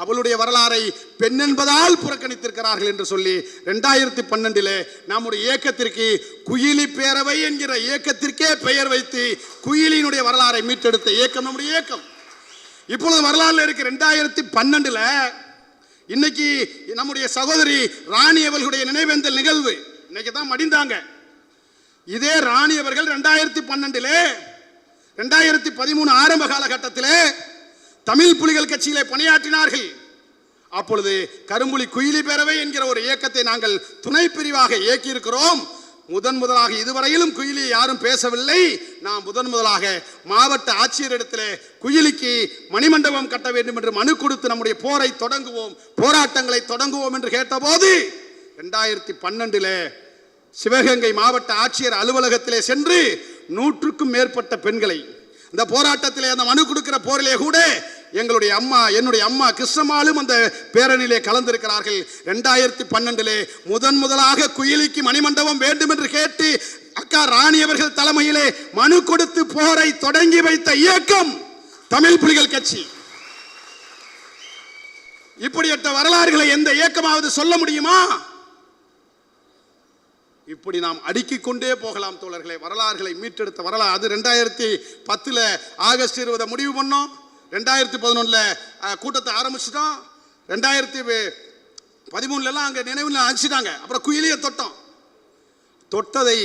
அவளுடைய வரலாறை பெண் என்பதால் புறக்கணித்திருக்கிறார்கள் என்று சொல்லி 2012 நம்முடைய இயக்கத்திற்கு குயிலி பேரவை என்கிற இயக்கத்திற்கே பெயர் வைத்து குயிலினுடைய வரலாறை மீட்டெடுத்த இயக்கம் நம்முடைய இயக்கம். இப்பொழுது வரலாறுல இருக்கு 2012 இன்னைக்கு நம்முடைய சகோதரி ராணி அவர்களுடைய நினைவேந்தல் நிகழ்வு இன்னைக்கு தான் மடிந்தாங்க. இதே ராணி அவர்கள் 2012 2013 ஆரம்ப காலகட்டத்தில் தமிழ் புலிகள் கட்சியிலே பணியாற்றினார்கள். அப்பொழுது கரும்புலி குயிலி பேரவை என்கிற ஒரு இயக்கத்தை நாங்கள் துணை பிரிவாக இயக்கியிருக்கிறோம். முதலாக இதுவரையிலும் குயிலி யாரும் பேசவில்லை. நாம் முதலாக மாவட்ட ஆட்சியரிடத்திலே குயிலிக்கு மணிமண்டபம் கட்ட வேண்டும் என்று மனு கொடுத்து நம்முடைய போராட்டங்களை தொடங்குவோம் என்று கேட்டபோது 2012 சிவகங்கை மாவட்ட ஆட்சியர் அலுவலகத்திலே சென்று 100க்கும் மேற்பட்ட பெண்களை இந்த போராட்டத்திலே அந்த மனு கொடுக்கிற போரிலே கூட என்னுடைய அம்மா கிருஷ்ணம்மாளும் அந்த பேரணியிலே கலந்திருக்கிறார்கள். 2012 முதலாக குயிலிக்கு மணிமண்டபம் வேண்டும் என்று கேட்டு அக்கா ராணி அவர்கள் தலைமையிலே மனு கொடுத்து போரை தொடங்கி வைத்த இயக்கம் தமிழ் புலிகள் கட்சி. இப்படிப்பட்ட வரலாறுகளை எந்த இயக்கமாவது சொல்ல முடியுமா? இப்படி நாம் அடுக்கிக் கொண்டே போகலாம் தோழர்களை. வரலாறுகளை மீட்டெடுத்த வரலாறு அது 2010 ஆகஸ்ட் 20 முடிவு பண்ணோம். 2011 கூட்டத்தை ஆரம்பிச்சிட்டோம். 2013 அங்கே நினைவில் அழிச்சிட்டாங்க. அப்புறம் குயிலியை தொட்டதை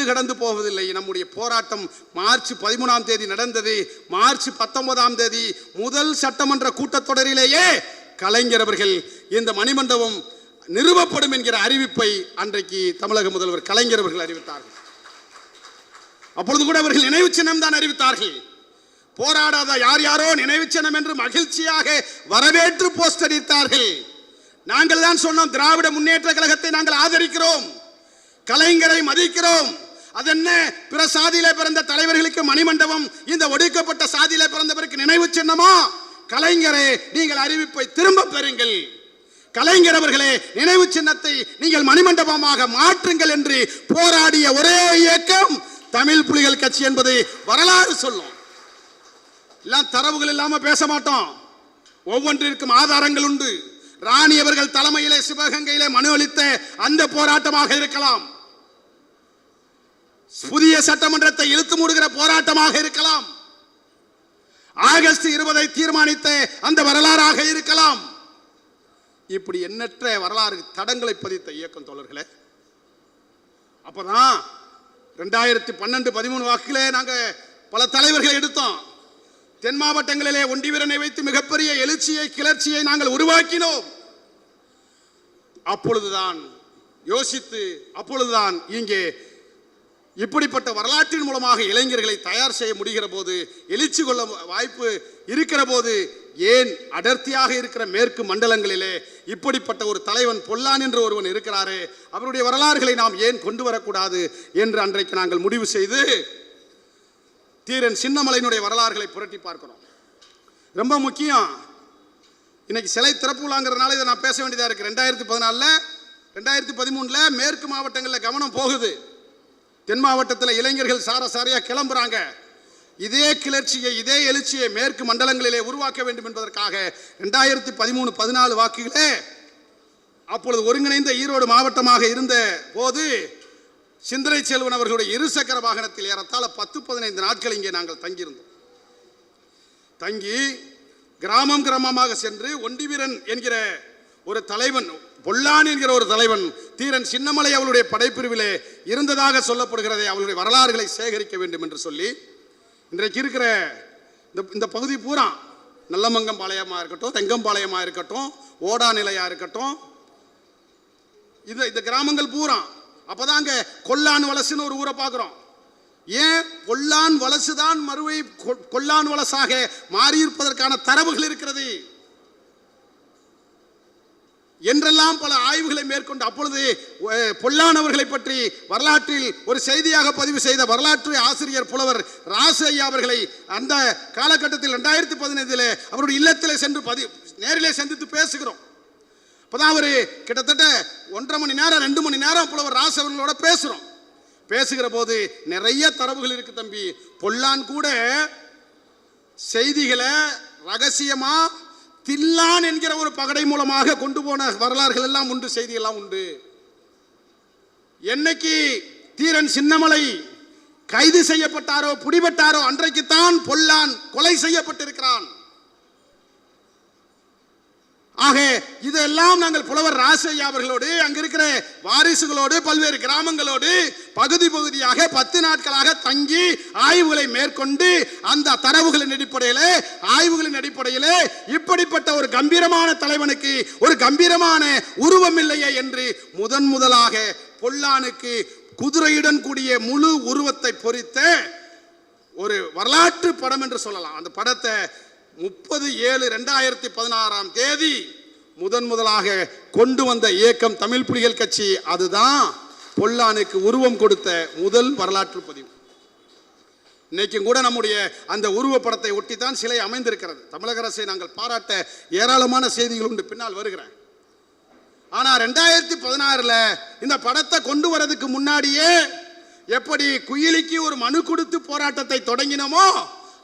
கடந்து போவதில்லை. நம்முடைய போராட்டம் மார்ச் 13ஆம் தேதி நடந்தது. மார்ச் 19ஆம் தேதி முதல் சட்டமன்ற கூட்டத்தொடரிலேயே கலைஞர் அவர்கள் இந்த மணிமண்டபம் நிறுவப்படும் என்கிற அறிவிப்பை அன்றைக்கு தமிழக முதல்வர் கலைஞர் அவர்கள் அறிவித்தார்கள். அப்பொழுது கூட அவர்கள் நினைவு சின்னம் தான் அறிவித்தார்கள். போராடாத யார் யாரோ நினைவு சின்னம் என்று மகிழ்ச்சியாக வரவேற்று போஸ்ட் அடித்தார்கள். நாங்கள் தான் சொன்னோம், திராவிட முன்னேற்ற கழகத்தை நாங்கள் ஆதரிக்கிறோம், கலைஞரை மதிக்கிறோம். அதென்ன பிற சாதியிலே பிறந்த தலைவர்களுக்கு மணிமண்டபம், இந்த ஒடுக்கப்பட்ட சாதியிலே பிறந்தவருக்கு நினைவு சின்னமா? கலைஞரே, நீங்கள் அறிவிப்பை திரும்ப பெறுங்கள், கலைஞர் அவர்களே நினைவு சின்னத்தை நீங்கள் மணிமண்டபமாக மாற்றுங்கள் என்று போராடிய ஒரே இயக்கம் தமிழ் புலிகள் கட்சி என்பது வரலாறு சொல்லும். எல்லாம் தரவுகள் இல்லாம பேச மாட்டோம், ஒவ்வொன்றிற்கும் ஆதாரங்கள் உண்டு. ராணி அவர்கள் தலைமையிலே சிவகங்கையிலே மனு அளித்த அந்த போராட்டமாக இருக்கலாம், புதிய சட்டமன்றத்தை இழுத்து மூடுகிற போராட்டமாக இருக்கலாம், ஆகஸ்ட் 20 தீர்மானித்த அந்த வரலாறாக இருக்கலாம். இப்படி எண்ணற்ற வரலாறு தடங்களை பதித்த இயக்கம் தோழர்களே. அப்பதான் 2012-13 வாக்கிலே நாங்க பல தலைவர்களை எடுத்தோம். தென் மாவட்டங்களிலே ஒண்டி வீரனை வைத்து மிகப்பெரிய எழுச்சியை கிளர்ச்சியை நாங்கள் உருவாக்கினோம். அப்பொழுதுதான் யோசித்து, அப்பொழுதுதான் இங்கே இப்படிப்பட்ட வரலாற்றின் மூலமாக இளைஞர்களை தயார் செய்ய முடிகிற போது, எழுச்சி கொள்ள வாய்ப்பு இருக்கிற போது, ஏன் அடர்த்தியாக இருக்கிற மேற்கு மண்டலங்களிலே இப்படிப்பட்ட ஒரு தலைவன் பொல்லான் என்று ஒருவன் இருக்கிறாரே, அவருடைய வரலாறுகளை நாம் ஏன் கொண்டு வரக்கூடாது என்று அன்றைக்கு நாங்கள் முடிவு செய்து தீரன் சின்னமலையினுடைய வரலாறுகளை புரட்டி பார்க்கிறோம். ரொம்ப முக்கியம். இன்னைக்கு சிலை திறப்பு விழாங்கிறதுனால இதை நான் பேச வேண்டியதாக இருக்கு. 2014 2013 மேற்கு மாவட்டங்களில் கவனம் போகுது. தென் மாவட்டத்தில் இளைஞர்கள் சாரசாரியா கிளம்புறாங்க. இதே கிளர்ச்சியை, இதே எழுச்சியை மேற்கு மண்டலங்களிலே உருவாக்க வேண்டும் என்பதற்காக 2013-14 வாக்குகளே அப்பொழுது ஒருங்கிணைந்த ஈரோடு மாவட்டமாக இருந்த போது சிந்தனை செல்வன் அவர்களுடைய இருசக்கர வாகனத்தில் ஏறத்தாழ 10-15 நாட்கள் இங்கே நாங்கள் தங்கியிருந்தோம். தங்கி கிராமம் கிராமமாக சென்று ஒண்டிவீரன் என்கிற ஒரு தலைவன், பொல்லான் என்கிற ஒரு தலைவன் தீரன் சின்னமலை அவளுடைய படைப்பிரிவிலே இருந்ததாக சொல்லப்படுகிறதை, அவளுடைய வரலாறுகளை சேகரிக்க வேண்டும் என்று சொல்லி இன்றைக்கு இருக்கிற இந்த பகுதி பூரா நல்லமங்கம் பாளையமாக இருக்கட்டும், தெங்கம்பாளையமாக இருக்கட்டும், ஓடா நிலையாக இருக்கட்டும், இந்த கிராமங்கள் பூரா அப்பதாங்க கொல்லான் வலசுன்னு ஒரு ஊரை பார்க்கிறோம். ஏன் பொல்லான் வலசுதான் மறுவை கொல்லான் வலசாக மாறியிருப்பதற்கான தரவுகள் இருக்கிறது என்றெல்லாம் பல ஆய்வுகளை மேற்கொண்டு அப்பொழுது பொல்லானவர்களை பற்றி வரலாற்றில் ஒரு செய்தியாக பதிவு செய்த வரலாற்று ஆசிரியர் புலவர் ராசு ஐயா அவர்களை அந்த காலகட்டத்தில் 2015 அவருடைய இல்லத்திலே சென்று நேரிலே சந்தித்து பேசுகிறோம். அப்பதான் அவர் கிட்டத்தட்ட 1.5 மணி நேரம் 2 மணி நேரம் புலவர் ராசு அவர்களோட பேசுகிறோம். பேசுகிற போது நிறைய தரவுகள் இருக்கு தம்பி. பொல்லான் கூட செய்திகளை ரகசியமா தில்லான் என்கிற ஒரு பகடை மூலமாக கொண்டு போன வரலாறுகள் எல்லாம் உண்டு, செய்தியெல்லாம் உண்டு. என்னைக்கு தீரன் சின்னமலை கைது செய்யப்பட்டாரோ, பிடிபட்டாரோ, அன்றைக்குத்தான் பொல்லான் கொலை செய்யப்பட்டிருக்கிறான். ஆக இதெல்லாம் நாங்கள் புலவர் ராசையா அவர்களோடு, அங்க இருக்கிற வாரிசுகளோடு, பல்வேறு கிராமங்களோடு பகுதி பகுதியாக 10 நாட்களாக தங்கி ஆய்வுகளை மேற்கொண்டு அந்த தரவுகளின் அடிப்படையில், ஆய்வுகளின் அடிப்படையில் இப்படிப்பட்ட ஒரு கம்பீரமான தலைவனுக்கு ஒரு கம்பீரமான உருவம் இல்லையே என்று முதலாக பொல்லானுக்கு குதிரையுடன் கூடிய முழு உருவத்தை பொறித்த ஒரு வரலாற்று படம் என்று சொல்லலாம். அந்த படத்தை 30/7/2016 முதலாக கொண்டு வந்த இயக்கம் தமிழ் புலிகள் கட்சி. அதுதான் பொல்லானுக்கு உருவம் கொடுத்த முதல் வரலாற்று பதிவு. இன்னைக்கும் கூட நம்முடைய அந்த உருவப்படத்தை ஒட்டித்தான் சிலை அமைந்திருக்கிறது. தமிழக அரசை நாங்கள் பாராட்ட ஏராளமான செய்திகள் உண்டு, பின்னால் வருகிறேன். ஆனா 2016 இந்த படத்தை கொண்டு வரதுக்கு முன்னாடியே எப்படி குயிலிக்கு ஒரு மனு கொடுத்து போராட்டத்தை தொடங்கினோமோ,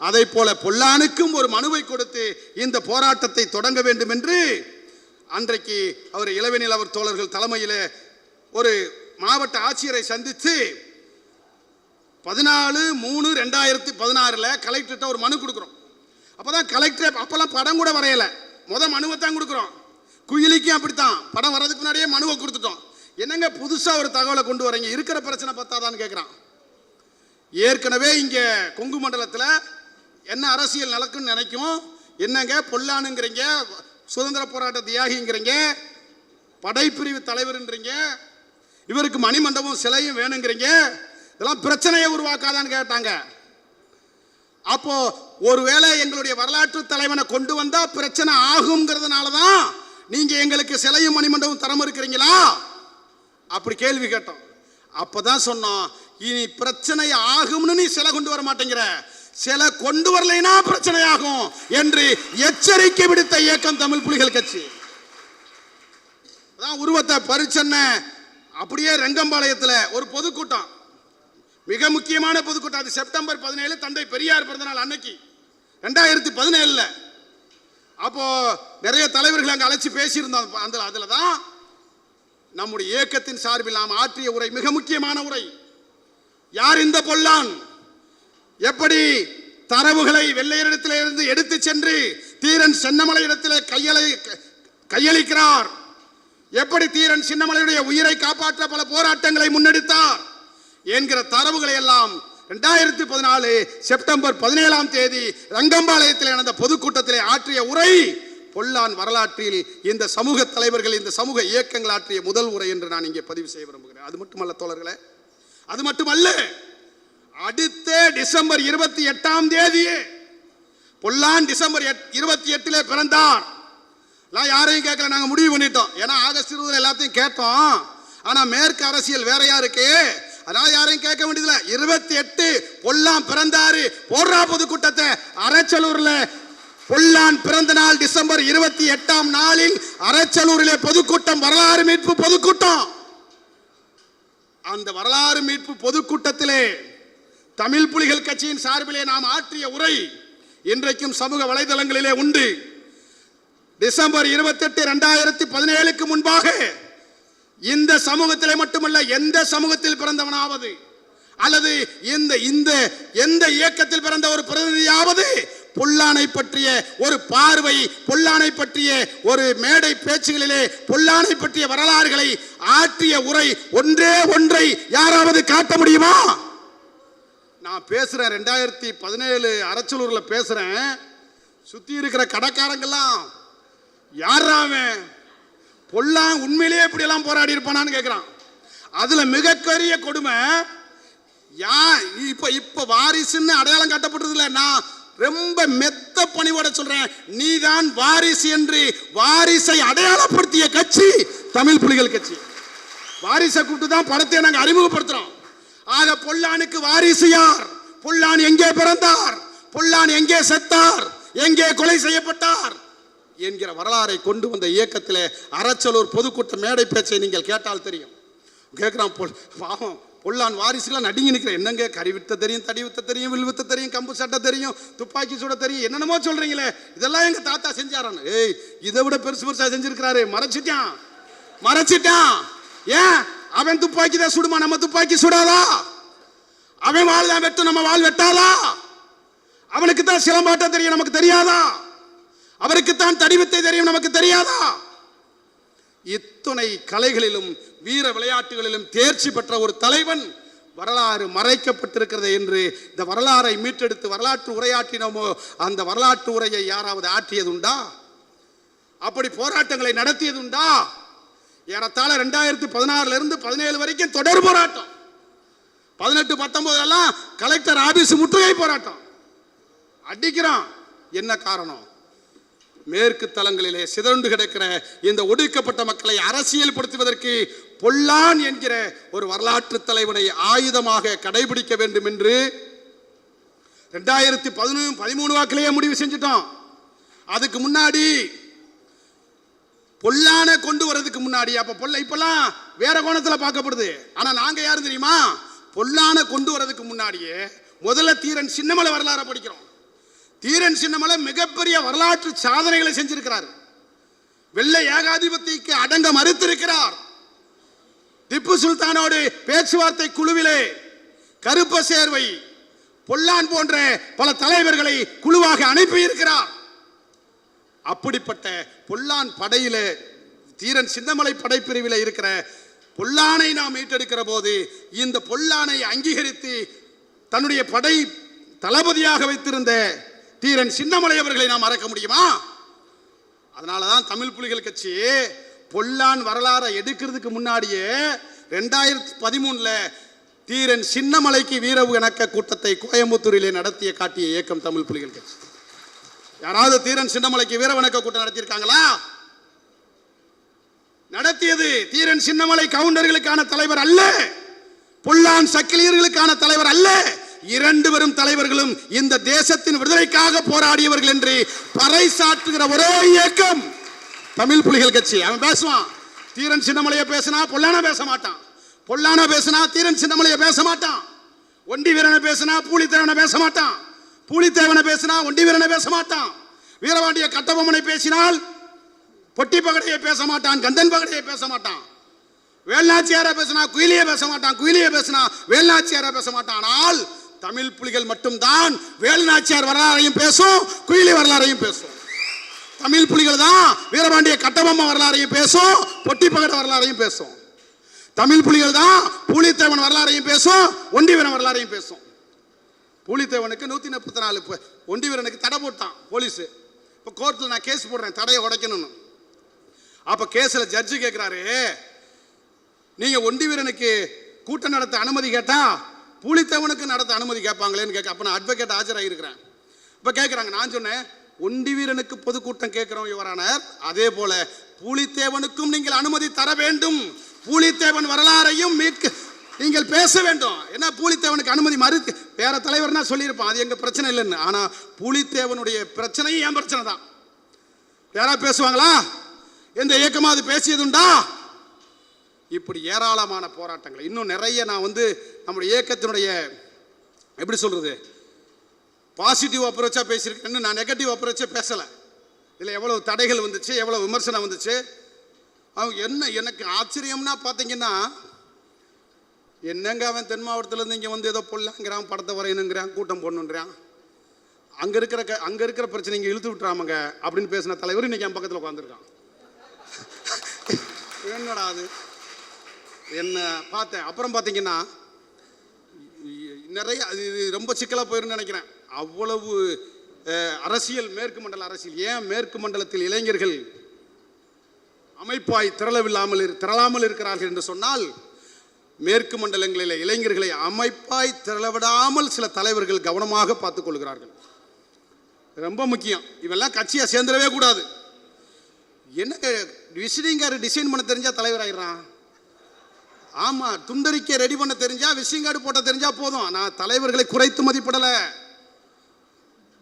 அதை போல பொல்லானுக்கும் ஒரு மனுவை கொடுத்து இந்த போராட்டத்தை தொடங்க வேண்டும் என்று அன்றைக்கு அவர் இளவேனில் அவர் தோழர்கள் தலைமையில் ஒரு மாவட்ட ஆட்சியரை சந்தித்து 14/3/2016 கலெக்டர்கிட்ட ஒரு மனு கொடுக்குறோம். அப்பதான் கலெக்டர் அப்பெல்லாம் படம் கூட வரையல, மனுவை தான் கொடுக்குறோம். குயிலிக்கும் அப்படித்தான், படம் வர்றதுக்கு முன்னாடியே மனுவை கொடுத்துட்டோம். என்னங்க புதுசா ஒரு தகவலை கொண்டு வரீங்க, இருக்கிற பிரச்சனை பத்தாதான்னு கேட்கிறான். ஏற்கனவே இங்க கொங்கு மண்டலத்தில் என்ன அரசியல் நடக்குன்னு நினைக்கும், என்னங்க பொல்லானுங்கிறீங்க, சுதந்திர போராட்ட தியாகிங்கிறீங்க, படைப்பிரிவு தலைவர்ன்றீங்க, இவருக்கு மணிமண்டபம் சிலையும் வேணுங்கிறீங்க. இதெல்லாம் பிரச்சனையை உருவாக்காதான்னு கேட்டாங்க. அப்போ ஒருவேளை எங்களுடைய வரலாற்று தலைவனை கொண்டு வந்தா பிரச்சனை ஆகுங்கிறதுனால தான் நீங்க எங்களுக்கு சிலையும் மணிமண்டபம் தரம் இருக்கிறீங்களா அப்படி கேள்வி கேட்டோம். அப்பதான் சொன்னோம், இனி பிரச்சனை ஆகும்னு நீ சிலை கொண்டு வர மாட்டேங்கிற, சிலை கொண்டு வரலைன்னா பிரச்சனை ஆகும் என்று எச்சரிக்கை விடுத்த இயக்கம் தமிழ் புலிகள் கட்சி. அதான் உருவத்தை பரிச்சன்ன அப்படியே ரங்கம்பாளையத்தில் ஒரு பொதுக்கூட்டம், மிக முக்கியமான பொதுக்கூட்டம். அது செப்டம்பர் 17 தந்தை பெரியார் பிறந்தநாள் அன்னைக்கு 2017. அப்போ நிறைய தலைவர்கள் அங்கே அழைச்சி பேசியிருந்தோம். அதில் தான் நம்முடைய இயக்கத்தின் சார்பில் நாம் ஆற்றிய உரை மிக முக்கியமான உரை. யார் இந்த பொல்லான், எப்படி தரவுகளை வெள்ளையரிடத்தில் இருந்து எடுத்து சென்று தீரன் சின்னமலை இடத்திலே கையளிக்கிறார், எப்படி தீரன் சின்னமலையுடைய உயிரை காப்பாற்ற பல போராட்டங்களை முன்னெடுத்தார் என்கிற தரவுகளை எல்லாம் 2014 செப்டம்பர் 17 ரங்கம்பாளையத்தில் நடந்த பொதுக்கூட்டத்திலே ஆற்றிய உரை பொல்லான் வரலாற்றில் இந்த சமூக தலைவர்கள், இந்த சமூக இயக்கங்கள் ஆற்றிய முதல் உரை என்று நான் இங்கே பதிவு செய்ய விரும்புகிறேன். அது மட்டுமல்ல தோழர்களே, அது மட்டுமல்ல, அடுத்த டிசம்பர் 28 பொல்லான் டிசம்பர் 28 பிறந்தார். யாரையும் கேட்கல, நாங்கள் முடிவு பண்ணிட்டோம். ஏன்னா ஆகஸ்ட் 20 எல்லாத்தையும் கேட்டோம். ஆனா மேற்கு அரசியல் வேற யாருக்கு, அதனால யாரையும் கேட்க வேண்டியதில்லை. 28 பொல்லான் பிறந்தாரு. போடுறா பொதுக்கூட்டத்தை. அரச்சலூர்ல பொல்லான் பிறந்த நாள் டிசம்பர் 28 நாளில் அரச்சலூரிலே பொதுக்கூட்டம், வரலாறு மீட்பு பொதுக்கூட்டம். அந்த வரலாறு மீட்பு பொதுக்கூட்டத்திலே தமிழ் புலிகள் கட்சியின் சார்பிலே நாம் ஆற்றிய உரை இன்றைக்கும் சமூக வலைதளங்களிலே உண்டு. டிசம்பர் 28 2017 முன்பாக இந்த சமூகத்திலே மட்டுமல்ல, எந்த சமூகத்தில் பிறந்தவனாவது அல்லது எந்த இயக்கத்தில் பிறந்த ஒரு பிரதிநிதியாவது பொல்லானை பற்றிய ஒரு பார்வை, பொல்லானை பற்றிய ஒரு மேடை பேச்சுகளிலே பொல்லானை பற்றிய வரலாறுகளை ஆற்றிய உரை ஒன்றே ஒன்றை யாராவது காட்ட முடியுமா? நான் பேசுறேன், 2017 அரச்சலூர்ல பேசுறேன். சுத்தி இருக்கிற கடைக்காரங்கெல்லாம் யாராவன் பொல்லான் உண்மையிலேயே இப்படி எல்லாம் போராடி இருப்பானான்னு கேட்கிறான். அதுல மிகப்பெரிய கொடுமை, இப்ப வாரிசுன்னு அடையாளம் காட்டப்பட்டது இல்லை. நான் ரொம்ப மெத்த பணிவோட சொல்றேன், நீதான் வாரிசு என்று வாரிசை அடையாளப்படுத்திய கட்சி தமிழ் புலிகள் கட்சி. வாரிசை கூப்பிட்டு தான் படத்தை நாங்கள் அறிமுகப்படுத்துறோம். ஆக பொல்லானுக்கு வாரிசு யார், பொல்லான் எங்கே பிறந்தார், பொல்லான் எங்கே செத்தார், எங்கே கொலை செய்யப்பட்டார் என்கிற வரலாறை கொண்டு வந்த இயக்கத்தில் அரச்சலூர் பொதுக்கூட்ட மேடை பேச்சை நீங்கள் கேட்டால் தெரியும். கேட்குறான், பாவம் பொல்லான் வாரிசுலாம் நடுங்கி நிற்கிறேன். என்னங்க, கறி வித்த தெரியும், தடி வித்த தெரியும், வில் வித்த தெரியும், கம்பு சட்டை தெரியும், துப்பாக்கி சுட தெரியும், என்னென்னமோ சொல்றீங்களே, இதெல்லாம் எங்க தாத்தா செஞ்சாரான்னு. ஏய், இதை விட பெருசா செஞ்சிருக்கிறாரு. மறைச்சிட்டான். ஏன் அவன் துப்பாக்கி தான் சுடுமா, நம்ம துப்பாக்கி சுடாதா? அவன் வாழ் தான் வெட்டும், நம்ம வாழ் வெட்டாதா? அவனுக்கு தான் சிலம்பாட்டம் தெரியும், நமக்கு தெரியாதா? அவருக்குத்தான் தடிவித்தை தெரியும், நமக்கு தெரியாதா? இத்துணை கலைகளிலும் வீர விளையாட்டுகளிலும் தேர்ச்சி பெற்ற ஒரு தலைவன் வரலாறு மறைக்கப்பட்டிருக்கிறது என்று இந்த வரலாறை மீட்டெடுத்து வரலாற்று உரையாற்றினோமோ அந்த வரலாற்று உரையை யாராவது ஆற்றியதுண்டா? அப்படி போராட்டங்களை நடத்தியதுண்டா? ஏறத்தாழ 2016 இருந்து 17 வரைக்கும் தொடர் போராட்டம். 18, 19 எல்லாம் கலெக்டர் ஆபீஸ் முற்றுகை போராட்டம். அடிக்கிறான். என்ன காரணம்? மேற்கு தளங்களிலே சிதறுண்டு கிடக்கிற இந்த ஒடுக்கப்பட்ட மக்களை அரசியல் படுத்துவதற்கு பொல்லான் என்கிற ஒரு வரலாற்று தலைவனை ஆயுதமாக கடைபிடிக்க வேண்டும் என்று 2013 வாக்கிலேயே முடிவு செஞ்சிட்டோம். அதுக்கு முன்னாடி பொல்லானை கொண்டு வரதுக்கு முன்னாடி, அப்ப இப்பெல்லாம் வேற கோணத்தில் பார்க்கப்படுது. ஆனா நாங்க யாரும் தெரியுமா? பொல்லானை கொண்டு வரதுக்கு முன்னாடியே முதல்ல தீரன் சின்னமலை வரலாறு படிக்கிறோம். தீரன் சின்னமலை மிகப்பெரிய வரலாற்று சாதனைகளை செஞ்சிருக்கிறார். வெள்ளை ஏகாதிபத்தியக்கு அடங்க மறுத்திருக்கிறார். திப்பு சுல்தானோடு பேச்சுவார்த்தை குழுவிலே கருப்ப சேர்வை, பொல்லான் போன்ற பல தலைவர்களை குழுவாக அனுப்பி இருக்கிறார். அப்படிப்பட்ட பொல்லான் படையில, தீரன் சின்னமலை படைப்பிரிவில் இருக்கிற பொல்லானை நாம் மீட்டெடுக்கிற போது இந்த பொல்லானை அங்கீகரித்து தன்னுடைய படை தளபதியாக வைத்திருந்த தீரன் சின்னமலை அவர்களை நாம் மறக்க முடியுமா? அதனாலதான் தமிழ் புலிகள் கட்சி பொல்லான் வரலாறை எடுக்கிறதுக்கு முன்னாடியே 2013 தீரன் சின்னமலைக்கு வீரவு இணக்க கூட்டத்தை கோயம்புத்தூரிலே நடத்திய காட்டிய இயக்கம் தமிழ் புலிகள் கட்சி. யாராவது தீரன் சின்னமலைக்கு வீரவு இணக்க கூட்டம் நடத்தியிருக்காங்களா? நடத்தியது தீரன் சின்னமலை கவுண்டர்களுக்கான தலைவர் அல்ல, பொல்லான் சக்கிலியர்களுக்கான தலைவர் அல்ல. 2 பெரும் தலைவர்களும் இந்த தேசத்தின் விடுதலைக்காக போராடியவர்கள் என்று பறைசாற்றுகிற ஒரே இயக்கம் தமிழ் புலிகள் கட்சி. அவன் பேசுவான், தீரன் சின்னமலையை பேசினா பொல்லான பேச மாட்டான், பொல்லான பேசினா தீரன் சின்னமலையை பேச மாட்டான், ஒண்டி வீரனை பேசினா பூலித்தேவனை பேச மாட்டான், பூலித்தேவனை பேசினா ஒண்டி வீரனை பேச மாட்டான், வீரபாண்டிய கட்டபொம்மனை பேசினால் பொட்டி பகடையை பேச மாட்டான், கந்தன் பகடையை பேச மாட்டான், வேல்நாச்சியாரை பேசினா குயிலியை பேச மாட்டான், குயிலியை பேசினா வேல்நாச்சியாரை பேச மாட்டான். ஆனால் தமிழ் புலிகள் மட்டும்தான் வேல்நாச்சியார் வரலாறையும் பேசும், குயிலி வரலாறையும் பேசும். தமிழ் புலிகள் தான் வீரபாண்டிய கட்டபொம்ம வரலாறையும் பேசும், பொட்டி பகட வரலாறையும் பேசும். தமிழ் புலிகள் தான் பூலித்தேவன் வரலாறையும் பேசும், ஒண்டி வீரன் வரலாறையும் பேசும். பூலித்தேவனுக்கு 144 ஒண்டி வீரனுக்கு தடை போட்டான் போலீஸ். இப்போ கோர்ட்டில் நான் கேஸ் போடுறேன் தடையை உடைக்கணும்னு. அப்போ கேஸில் ஜட்ஜு கேட்குறாரு, நீங்கள் ஒண்டி வீரனுக்கு கூட்டம் நடத்த அனுமதி கேட்டா பூலித்தேவனுக்கு நடத்த அனுமதி கேட்பாங்களேன்னு கேட்க. அப்போ நான் அட்வொகேட் ஆஜராகிருக்கிறேன். இப்போ கேட்குறாங்க, நான் சொன்னேன் ஒண்டி வீரனுக்கு பொதுக்கூட்டம் கேட்கிறோம் யுவரானர், அதே போல பூலித்தேவனுக்கும் நீங்கள் அனுமதி தர வேண்டும், பூலித்தேவன் வரலாறையும் மீட்க நீங்கள் பேச வேண்டும். ஏன்னா பூலித்தேவனுக்கு அனுமதி மறுத்து வேற தலைவர்னா சொல்லியிருப்பான், அது எங்க பிரச்சனை இல்லைன்னு. ஆனா பூலித்தேவனுடைய பிரச்சனையும் என் பிரச்சனை தான். யாராவது பேசுவாங்களா? எந்த இயக்கமா அது பேசியதுண்டா? இப்படி ஏராளமான போராட்டங்கள் இன்னும் நிறைய. நான் நம்முடைய இயக்கத்தினுடைய எப்படி சொல்றது, பாசிட்டிவ் அப்ரோச்சா பேசியிருக்கேன்னு, நான் நெகட்டிவ் அப்ரோச்சா பேசலை. இதில் எவ்வளவு தடைகள் வந்துச்சு, எவ்வளவு விமர்சனம் வந்துச்சு. அவங்க என்ன எனக்கு ஆச்சரியம்னா பார்த்தீங்கன்னா, என்னங்க அவன் தென் மாவட்டத்திலேருந்து இங்கே ஏதோ பொல்லாங்கிறான், படத்தை வரையணுங்கிறான், கூட்டம் போடணுங்கிறான், அங்கே இருக்கிற பிரச்சனை இங்கே இழுத்து விட்டுறாமங்க அப்படின்னு பேசின தலைவர் இன்னைக்கு என் பக்கத்தில் உட்காந்துருக்கான். என்னடா அது என்ன பார்த்தேன். அப்புறம் பார்த்தீங்கன்னா நிறைய இது ரொம்ப சிக்கலாக போயிருன்னு நினைக்கிறேன். அவ்வளவு அரசியல், மேற்கு மண்டல அரசியல். ஏன் மேற்கு மண்டலத்தில் இளைஞர்கள் அமைப்பாய் திரளாமல் இருக்கிறார்கள் என்று சொன்னால், மேற்கு மண்டலங்களில் இளைஞர்களை அமைப்பாய் திரளவிடாமல் சில தலைவர்கள் கவனமாக பார்த்துக் கொள்கிறார்கள். ரொம்ப முக்கியம். இவெல்லாம் கட்சியை சேர்ந்துடவே கூடாது. என்னங்க விசிட்டிங் கார்டு டிசைன் பண்ண தெரிஞ்சா தலைவர் ஆயிடுறான். ஆமா, துண்டறிக்கை ரெடி பண்ண தெரிஞ்சா, விசிட்டிங் கார்டு போட்ட தெரிஞ்சா போதும். நான் தலைவர்களை குறைத்து மதிப்பிடல.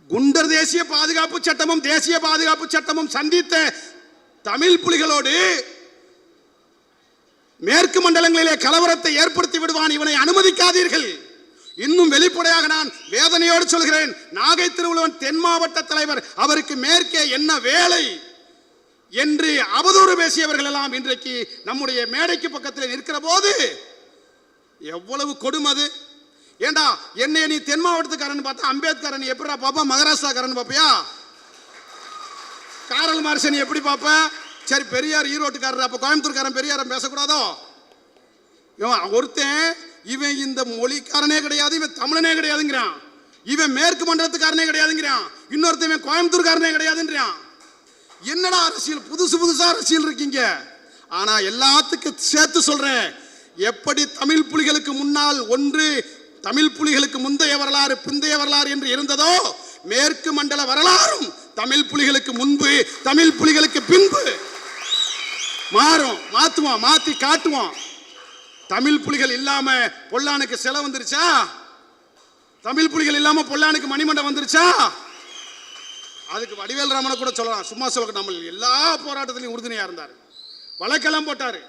குண்டர் தேசிய பாதுகாப்பு சட்டமும் தேசிய பாதுகாப்பு சட்டமும் சந்தித்த தமிழ் புலிகளோடு மேற்கு மண்டலங்களிலே கலவரத்தை ஏற்படுத்தி விடுவான், இவனை அனுமதிக்காதீர்கள். இன்னும் வெளிப்படையாக நான் வேதனையோடு சொல்கிறேன், நாகை திருவள்ளுவன் தென் மாவட்ட தலைவர், அவருக்கு மேற்கே என்ன வேலை என்று அவதூறு பேசியவர்கள் எல்லாம் இன்றைக்கு நம்முடைய மேடைக்கு பக்கத்தில் நிற்கிற போது எவ்வளவு கொடுமது. ஏண்டா என்னைய நீ தென் மாவட்டத்துக்காரன் பார்த்தா அம்பேத்கர் எப்படிடா பாப்பா, மகாராஷ்டிராக்காரன் பாப்பியா, காரல் மார்க்ஸ் எப்படி பாப்ப? சரி, பெரியார் ஈரோட்டுக்காரர், அப்ப கோயம்புத்தூர்காரன் பெரியாரம் பேசக்கூடாதோ? ஒருத்தன் இவன் இந்த மொழிக்காரனே கிடையாது, இவன் தமிழனே கிடையாதுங்கிறான், இவன் மேற்கு மண்டலத்துக்காரனே கிடையாதுங்கிறான், இன்னொருத்தன் கோயம்புத்தூர்காரனே கிடையாதுன்றான். என்னடா அரசியல், புதுசா அரசியல் இருக்கீங்க. ஆனா எல்லாத்துக்கும் சேர்த்து சொல்றேன், எப்படி தமிழ் புலிகளுக்கு முன்னால் ஒன்று தமிழ் புலிகளுக்கு முந்தைய வரலாறு பிந்தைய வரலாறு என்று இருந்ததோ, மேற்கு மண்டல வரலாறும் தமிழ் புலிகளுக்கு முன்பு தமிழ் புலிகளுக்கு பின்பு மாறும், மாத்துவோம், மாத்தி காட்டுவோம். தமிழ் புலிகள் இல்லாம பொல்லானுக்கு சிலை வந்துருச்சா? தமிழ் புலிகள் இல்லாம பொல்லானுக்கு மணிமண்டபம் வந்துருச்சா? அதுக்கு வடிவேல் ராமனை கூட சொல்லலாம், சும்மா சொல்ல, நம்ம எல்லா போராட்டத்திலையும் உறுதுணையா இருந்தார், வழக்கெல்லாம் போட்டாரு,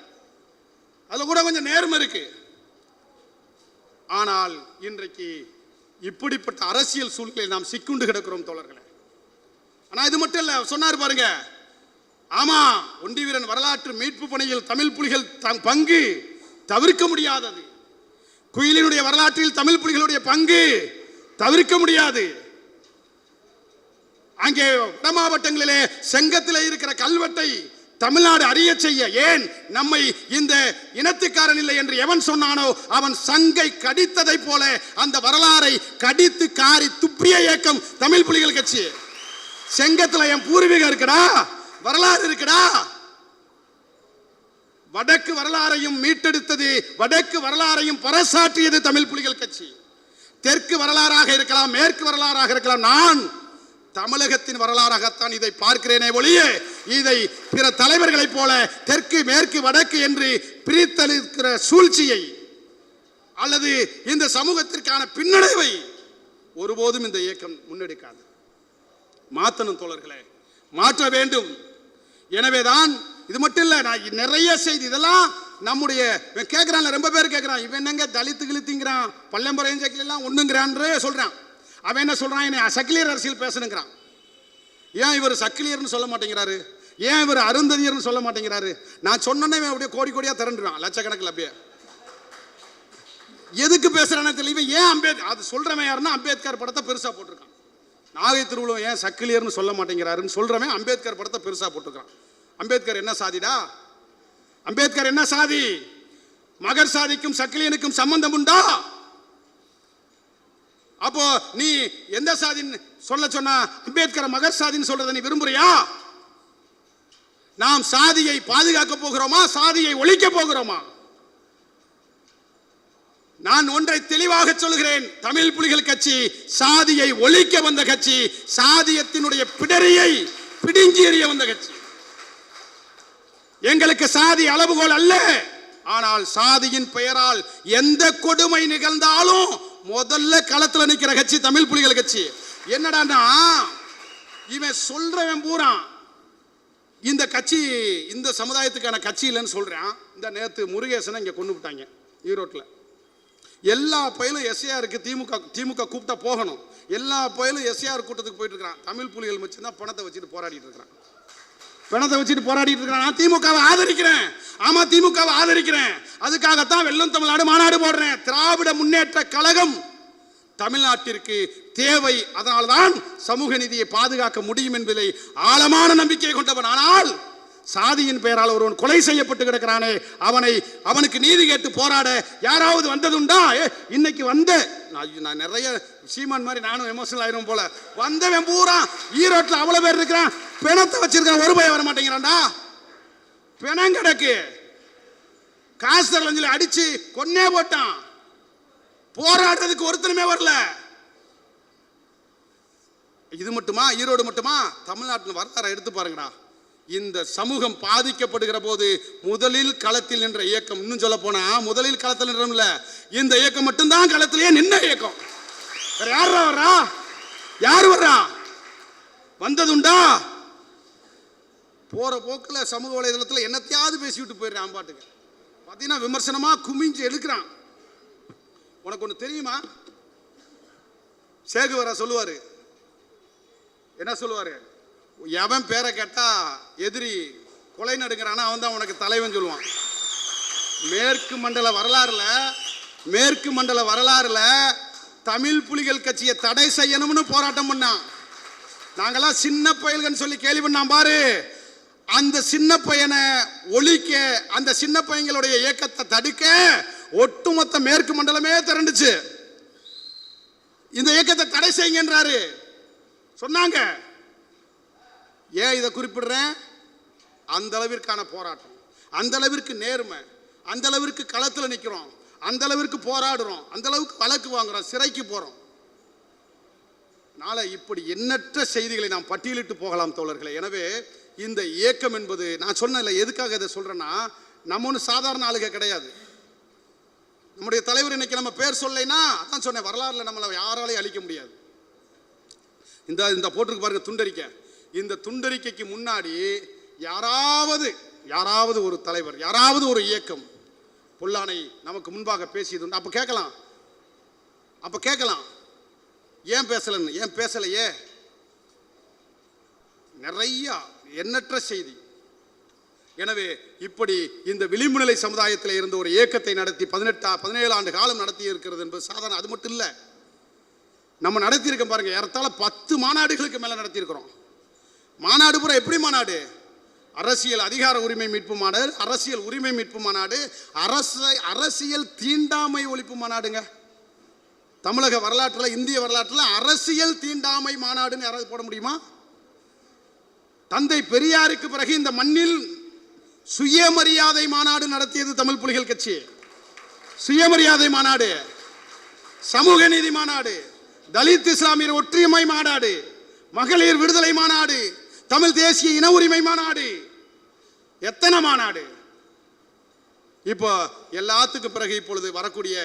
அதுல கூட கொஞ்சம் நேர்மை இருக்கு. ஆனால் இன்றைக்கு இப்படிப்பட்ட அரசியல் சூழ்நிலையில் நாம் சிக்குண்டு கிடக்கிறோம் தோழர்களே. ஆனா இது மட்டும் இல்ல, சொன்னார் பாருங்க, ஆமா, ஒண்டி வீரன் வரலாற்று மீட்பு பணியில் தமிழ் புலிகள் பங்கு தவிர்க்க முடியாதது. குயிலினுடைய வரலாற்றில் தமிழ் புலிகளுடைய பங்கு தவிர்க்க முடியாது. அங்கே வட மாவட்டங்களிலே செங்கத்தில் இருக்கிற கல்வெட்டை தமிழ்நாடு அறிய செய்ய, ஏன் நம்மை இந்த இனத்துக்காரன் இல்லை என்று எவன் சொன்னானோ அவன் சங்கை கடித்ததை போல அந்த வரலாறை கடித்து காரி துப்பிய இயக்கம் தமிழ் புலிகள் கட்சி. செங்கத்துல என் பூர்வீகம் இருக்குடா, வரலாறு இருக்குடா. வடக்கு வரலாறையும் மீட்டெடுத்தது, வடக்கு வரலாறையும் பறைசாற்றியது தமிழ் புலிகள் கட்சி. தெற்கு வரலாறாக இருக்கலாம், மேற்கு வரலாறாக இருக்கலாம். நான் தமிழகத்தின் வரலாறாகத்தான் இதை பார்க்கிறேனே ஒழிய இதை பிற தலைவர்களைப் போல தெற்கு மேற்கு வடக்கு என்று பிரித்தளிக்கிற சூழ்ச்சியை அல்லது இந்த சமூகத்திற்கான பின்னடைவை ஒருபோதும் இந்த இயக்கம் முன்னெடுக்காது. மாற்றணும் தோழர்களே, மாற்ற வேண்டும். எனவேதான் இது மட்டும் இல்ல, நான் நிறைய செய்தி இதெல்லாம் நம்முடைய கேட்கிறான், ரொம்ப பேர் கேட்கிறான், இவன் என்னங்க தலித்து கிழித்திங்கிறான், பள்ளம்பரையும் சக்கிலாம் ஒண்ணுங்கிறான் சொல்றான். அவன் என்ன சொல்றான், என்ன சக்கிலியர் அரசியல் பேசணுங்கிறான். ஏன் இவர் சக்கிலியர்னு சொல்ல மாட்டேங்கிறாரு, ஏன் இவர் அருந்ததியர்னு சொல்ல மாட்டேங்கிறாரு? நான் சொன்னே அப்படியே கோடி கோடியா திரண்டுறான், லட்சக்கணக்கில். அப்படியே எதுக்கு பேசுறானே தெரியல. ஏன் அம்பேத்கர் அது சொல்றவன் யாருன்னா அம்பேத்கர் படத்தை பெருசா போட்டிருக்கான். நாகை திருவுளம் ஏன் சக்கிலியர்னு சொல்ல மாட்டேங்கிறாருன்னு சொல்றவன் அம்பேத்கர் படத்தை பெருசா போட்டிருக்கான். அம்பேத்கர் என்ன சாதிடா? அம்பேத்கர் என்ன சாதி? மகர் சாதிக்கும் சக்கிலியனுக்கும் சம்பந்தம் உண்டா? அப்போ நீ எந்த சாதின்னு சொல்ல சொன்னா அம்பேத்கர் மகர் சாதின்னு சொல்றத நீ விரும்புறியா? நாம் சாதியை பாதுகாக்க போகிறோமா, சாதியை ஒழிக்க போகிறோமா? நான் ஒன்றை தெளிவாக சொல்கிறேன், தமிழ் புலிகள் கட்சி சாதியை ஒழிக்க வந்த கட்சி, சாதியத்தினுடைய பிடரியை பிடுங்கி எறிய வந்த கட்சி. எங்களுக்கு சாதி அளவுகோல் அல்ல. ஆனால் சாதியின் பெயரால் எந்த கொடுமை நிகழ்ந்தாலும் முதல்ல களத்தில் நிற்கிற கட்சி தமிழ் புலிகள் கட்சி. என்னடான்னா இவன் சொல்றவன் பூரா இந்த கட்சி இந்த சமுதாயத்துக்கான கட்சி இல்லைன்னு சொல்றான். இந்த நேத்து முருகேசனை இங்க கொண்டு விட்டாங்க ஈரோட்டில். எல்லா பயிலும் எஸ்ஏஆருக்கு திமுக கூப்பிட்டா போகணும். எல்லா பயிலும் எஸ்ஏஆர் கூட்டத்துக்கு போயிட்டு இருக்கிறான். தமிழ் புலிகள் மட்டும்தான் பணத்தை வச்சுட்டு போராடிட்டு இருக்கிறான். பணத்தை வச்சுட்டு போராடிட்டு இருக்கிறான். நான் திமுகவை ஆதரிக்கிறேன். ஆமா, திமுகவை ஆதரிக்கிறேன். அதுக்காகத்தான் வெல்லும் தமிழ்நாடு மாநாடு போடுறேன். திராவிட முன்னேற்ற கழகம் தமிழ்நாட்டிற்கு தேவை. அதனால்தான் சமூக நீதியை பாதுகாக்க முடியும் என்பதை ஆழமான நம்பிக்கை கொண்டவன். ஆனால் சாதியின் பெயரால் ஒருவன் கொலை செய்யப்பட்டு கிடக்கிறானே, அவனுக்கு நீதி கேட்டு போராட யாராவது வந்ததுண்டா? இன்னைக்கு வந்த நான் நிறைய சீமான் மாதிரி நானும் எமோஷனல் ஆயிரும் போல. வந்தவன் பூரா ஈரோட்டில் அவ்வளவு பேர் இருக்கிறான், பிணத்தை வச்சிருக்கான், ஒரு பய வர மாட்டேங்கிறான்டா. பிணம் கிடக்கு, காசு தரலஞ்சலி அடிச்சு கொன்னே போட்டான். போராடுறதுக்கு ஒருத்தனுமே வரல. இது மட்டுமா, ஈரோடு மட்டுமா? தமிழ்நாட்டின் வரலாறு எடுத்து பாருங்கடா. இந்த சமூகம் பாதிக்கப்படுகிற போது முதலில் களத்தில் நின்ற இயக்கம், இன்னும் சொல்ல போனா முதலில் களத்தில் நின்றோம்ல, இந்த இயக்கம் மட்டும்தான் களத்திலேயே நின்ற இயக்கம். வேற யாரா வர்றா? யார் வர்றா? வந்ததுண்டா? போற போக்கில் சமூக வலைதளத்தில் என்னத்தையாவது பேசிவிட்டு போயிடுறான். பாட்டுக்கு பார்த்தீங்கன்னா விமர்சனமா குமிஞ்சு எடுக்கிறான். உனக்கு ஒன்று தெரியுமா? சேகுவரா சொல்லுவாரு, என்ன சொல்லுவாரு? எவன் பேரை கேட்டா எதிரி கொலை நடுங்கிறானா அவன் தான் உனக்கு தலைவன் சொல்லுவான். மேற்கு மண்டல வரலாறுல தமிழ் புலிகள் கட்சியை தடை செய்யணும்னு போராட்டம் பண்ணான். நாங்கெல்லாம் சின்ன பயல்கன்னு சொல்லி கேள்வி பண்ணான் பாரு. அந்த சின்ன பையனை ஒழிக்க, அந்த சின்ன பையங்களுடைய இயக்கத்தை தடுக்க ஒட்டுமொத்த மேற்கு மண்டலமே திரண்டுச்சு. இந்த இயக்கத்தை தடை செய்யுங்கன்றாரு சொன்னாங்க. ஏன் இதை குறிப்பிடுறேன்? அந்த அளவிற்கான போராட்டம், அந்த அளவிற்கு நேர்மை, அந்த அளவிற்கு களத்தில் நிற்கிறோம், அந்த அளவிற்கு போராடுறோம், அந்த அளவுக்கு வழக்கு வாங்குறோம், சிறைக்கு போறோம். நாளை இப்படி எண்ணற்ற செய்திகளை நாம் பட்டியலிட்டு போகலாம் தோழர்களே. எனவே இந்த இயக்கம் என்பது, நான் சொன்னேன்ல, எதுக்காக இதை சொல்றேன்னா, நம்ம ஒன்றும் சாதாரண ஆளுக கிடையாது. நம்முடைய தலைவர் இன்னைக்கு நம்ம பேர் சொல்லைன்னா, அதான் சொன்னேன், வரலாறுல நம்மளை யாராலையும் அழிக்க முடியாது. இந்த போட்டிருக்கு பாருங்க துண்டறிக்கை. இந்த துண்டறிக்கைக்கு முன்னாடி யாராவது ஒரு தலைவர், யாராவது ஒரு இயக்கம் பொல்லானை நமக்கு முன்பாக பேசியது. அப்ப கேட்கலாம் ஏன் பேசலன்னு. ஏன் பேசலையே? நிறைய எண்ணற்ற செய்தி. எனவே இப்படி இந்த விளிம்பு நிலை சமுதாயத்தில் இருந்த ஒரு இயக்கத்தை நடத்தி 17 ஆண்டு காலம் நடத்தி இருக்கிறது என்பது சாதாரண. அது மட்டும் இல்லை, நம்ம நடத்தி இருக்க பாருங்க, ஏறத்தாழ 10 மாநாடுகளுக்கு மேல நடத்தி இருக்கிறோம். மாநாடு பூரா எப்படி மாநாடு? அரசியல் அதிகார உரிமை மீட்பு மாநாடு, அரசியல் உரிமை மீட்பு மாநாடு, அரசியல் தீண்டாமை ஒழிப்பு மாநாடுங்க. தமிழக வரலாற்றில், இந்திய வரலாற்றில் அரசியல் தீண்டாமை மாநாடுன்னு யாராவது போட முடியுமா? தந்தை பெரியாருக்கு பிறகு இந்த மண்ணில் சுயமரியாதை மாநாடு நடத்தியது தமிழ் புலிகள் கட்சி. சுயமரியாதை மாநாடு, சமூக நீதி மாநாடு, தலித் இஸ்லாமியர் ஒற்றுமை மாநாடு, மகளிர் விடுதலை மாநாடு, தமிழ் தேசிய இன உரிமை மாநாடு, எத்தனை மாநாடு. இப்போ எல்லாத்துக்கும் பிறகு இப்பொழுது வரக்கூடிய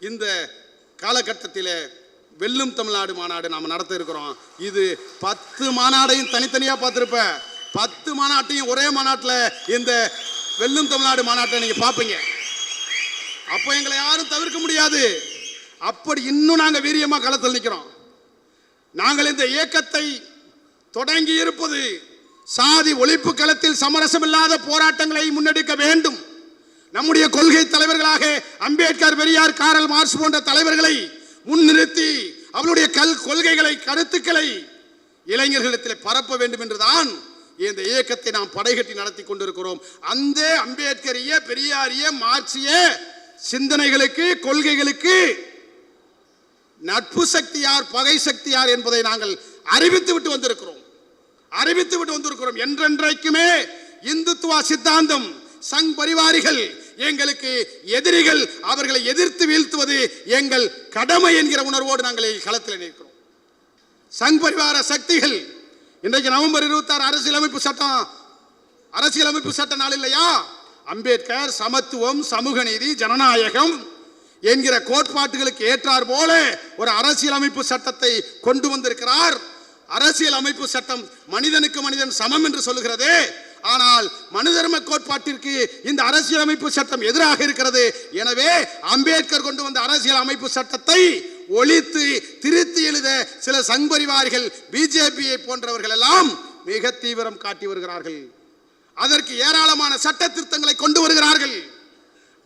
இந்த காலகட்டத்தில் வெல்லும் தமிழ்நாடு மாநாடு நாம் நடத்த இருக்கிறோம். இது 10 மாநாடையும் தனித்தனியாக பார்த்துருப்ப, 10 மாநாட்டையும் ஒரே மாநாட்டில் இந்த வெல்லும் தமிழ்நாடு மாநாட்டை நீங்கள் பார்ப்பீங்க. அப்போ எங்களை யாரும் தவிர்க்க முடியாது. அப்படி இன்னும் நாங்கள் வீரியமாக களத்தில் நிற்கிறோம். நாங்கள் இந்த இயக்கத்தை தொடங்கி இருப்பது சாதி ஒழிப்பு களத்தில் சமரசமில்லாத போராட்டங்களை முன்னெடுக்க வேண்டும். நம்முடைய கொள்கை தலைவர்களாக அம்பேத்கர், பெரியார், காரல் மார்க்ஸ் போன்ற தலைவர்களை முன்னிறுத்தி அவருடைய கொள்கைகளை, கருத்துக்களை இளைஞர்களிடத்தில் பரப்ப வேண்டும் என்றுதான் இந்த இயக்கத்தை நாம் படைகட்டி நடத்தி கொண்டிருக்கிறோம். அந்த அம்பேத்கரிய, பெரியாரிய, மார்க்சிய சிந்தனைகளுக்கு, கொள்கைகளுக்கு நட்பு சக்தி யார், பகை சக்தி யார் என்பதை நாங்கள் அறிவித்து விட்டு வந்திருக்கிறோம். என்றென்றைக்குமே இந்துத்துவ சித்தாந்தம், சங் பரிவாரிகள் எங்களுக்கு எதிரிகள், அவர்களை எதிர்த்து வீழ்த்துவது எங்கள் கடமை என்கிற உணர்வோடு நாங்கள் களத்தில் நிற்கிறோம். சங் பரிவார சக்திகள் இன்றைக்கு நவம்பர் 26 அரசியலமைப்பு சட்ட நாள் இல்லையா? அம்பேத்கர் சமத்துவம், சமூக நீதி, ஜனநாயகம் என்கிற கோட்பாட்டுகளுக்கு ஏற்றார் போல ஒரு அரசியலமைப்பு சட்டத்தை கொண்டு வந்திருக்கிறார். அரசியலமைப்பு சட்டம் மனிதனுக்கு மனிதன் சமம் என்று சொல்லுகிறது. ஆனால் மனுதர்ம கோட்பாட்டிற்கு இந்த அரசியலமைப்பு சட்டம் எதிராக இருக்கிறது. எனவே அம்பேத்கர் கொண்டு வந்த அரசியல் அமைப்பு சட்டத்தை ஒழித்து திருத்தி எழுத சில சங்பரிவார்கள், பிஜேபியை போன்றவர்கள் எல்லாம் மிக தீவிரம் காட்டி வருகிறார்கள். அதற்கு ஏராளமான சட்ட திருத்தங்களை கொண்டு வருகிறார்கள்.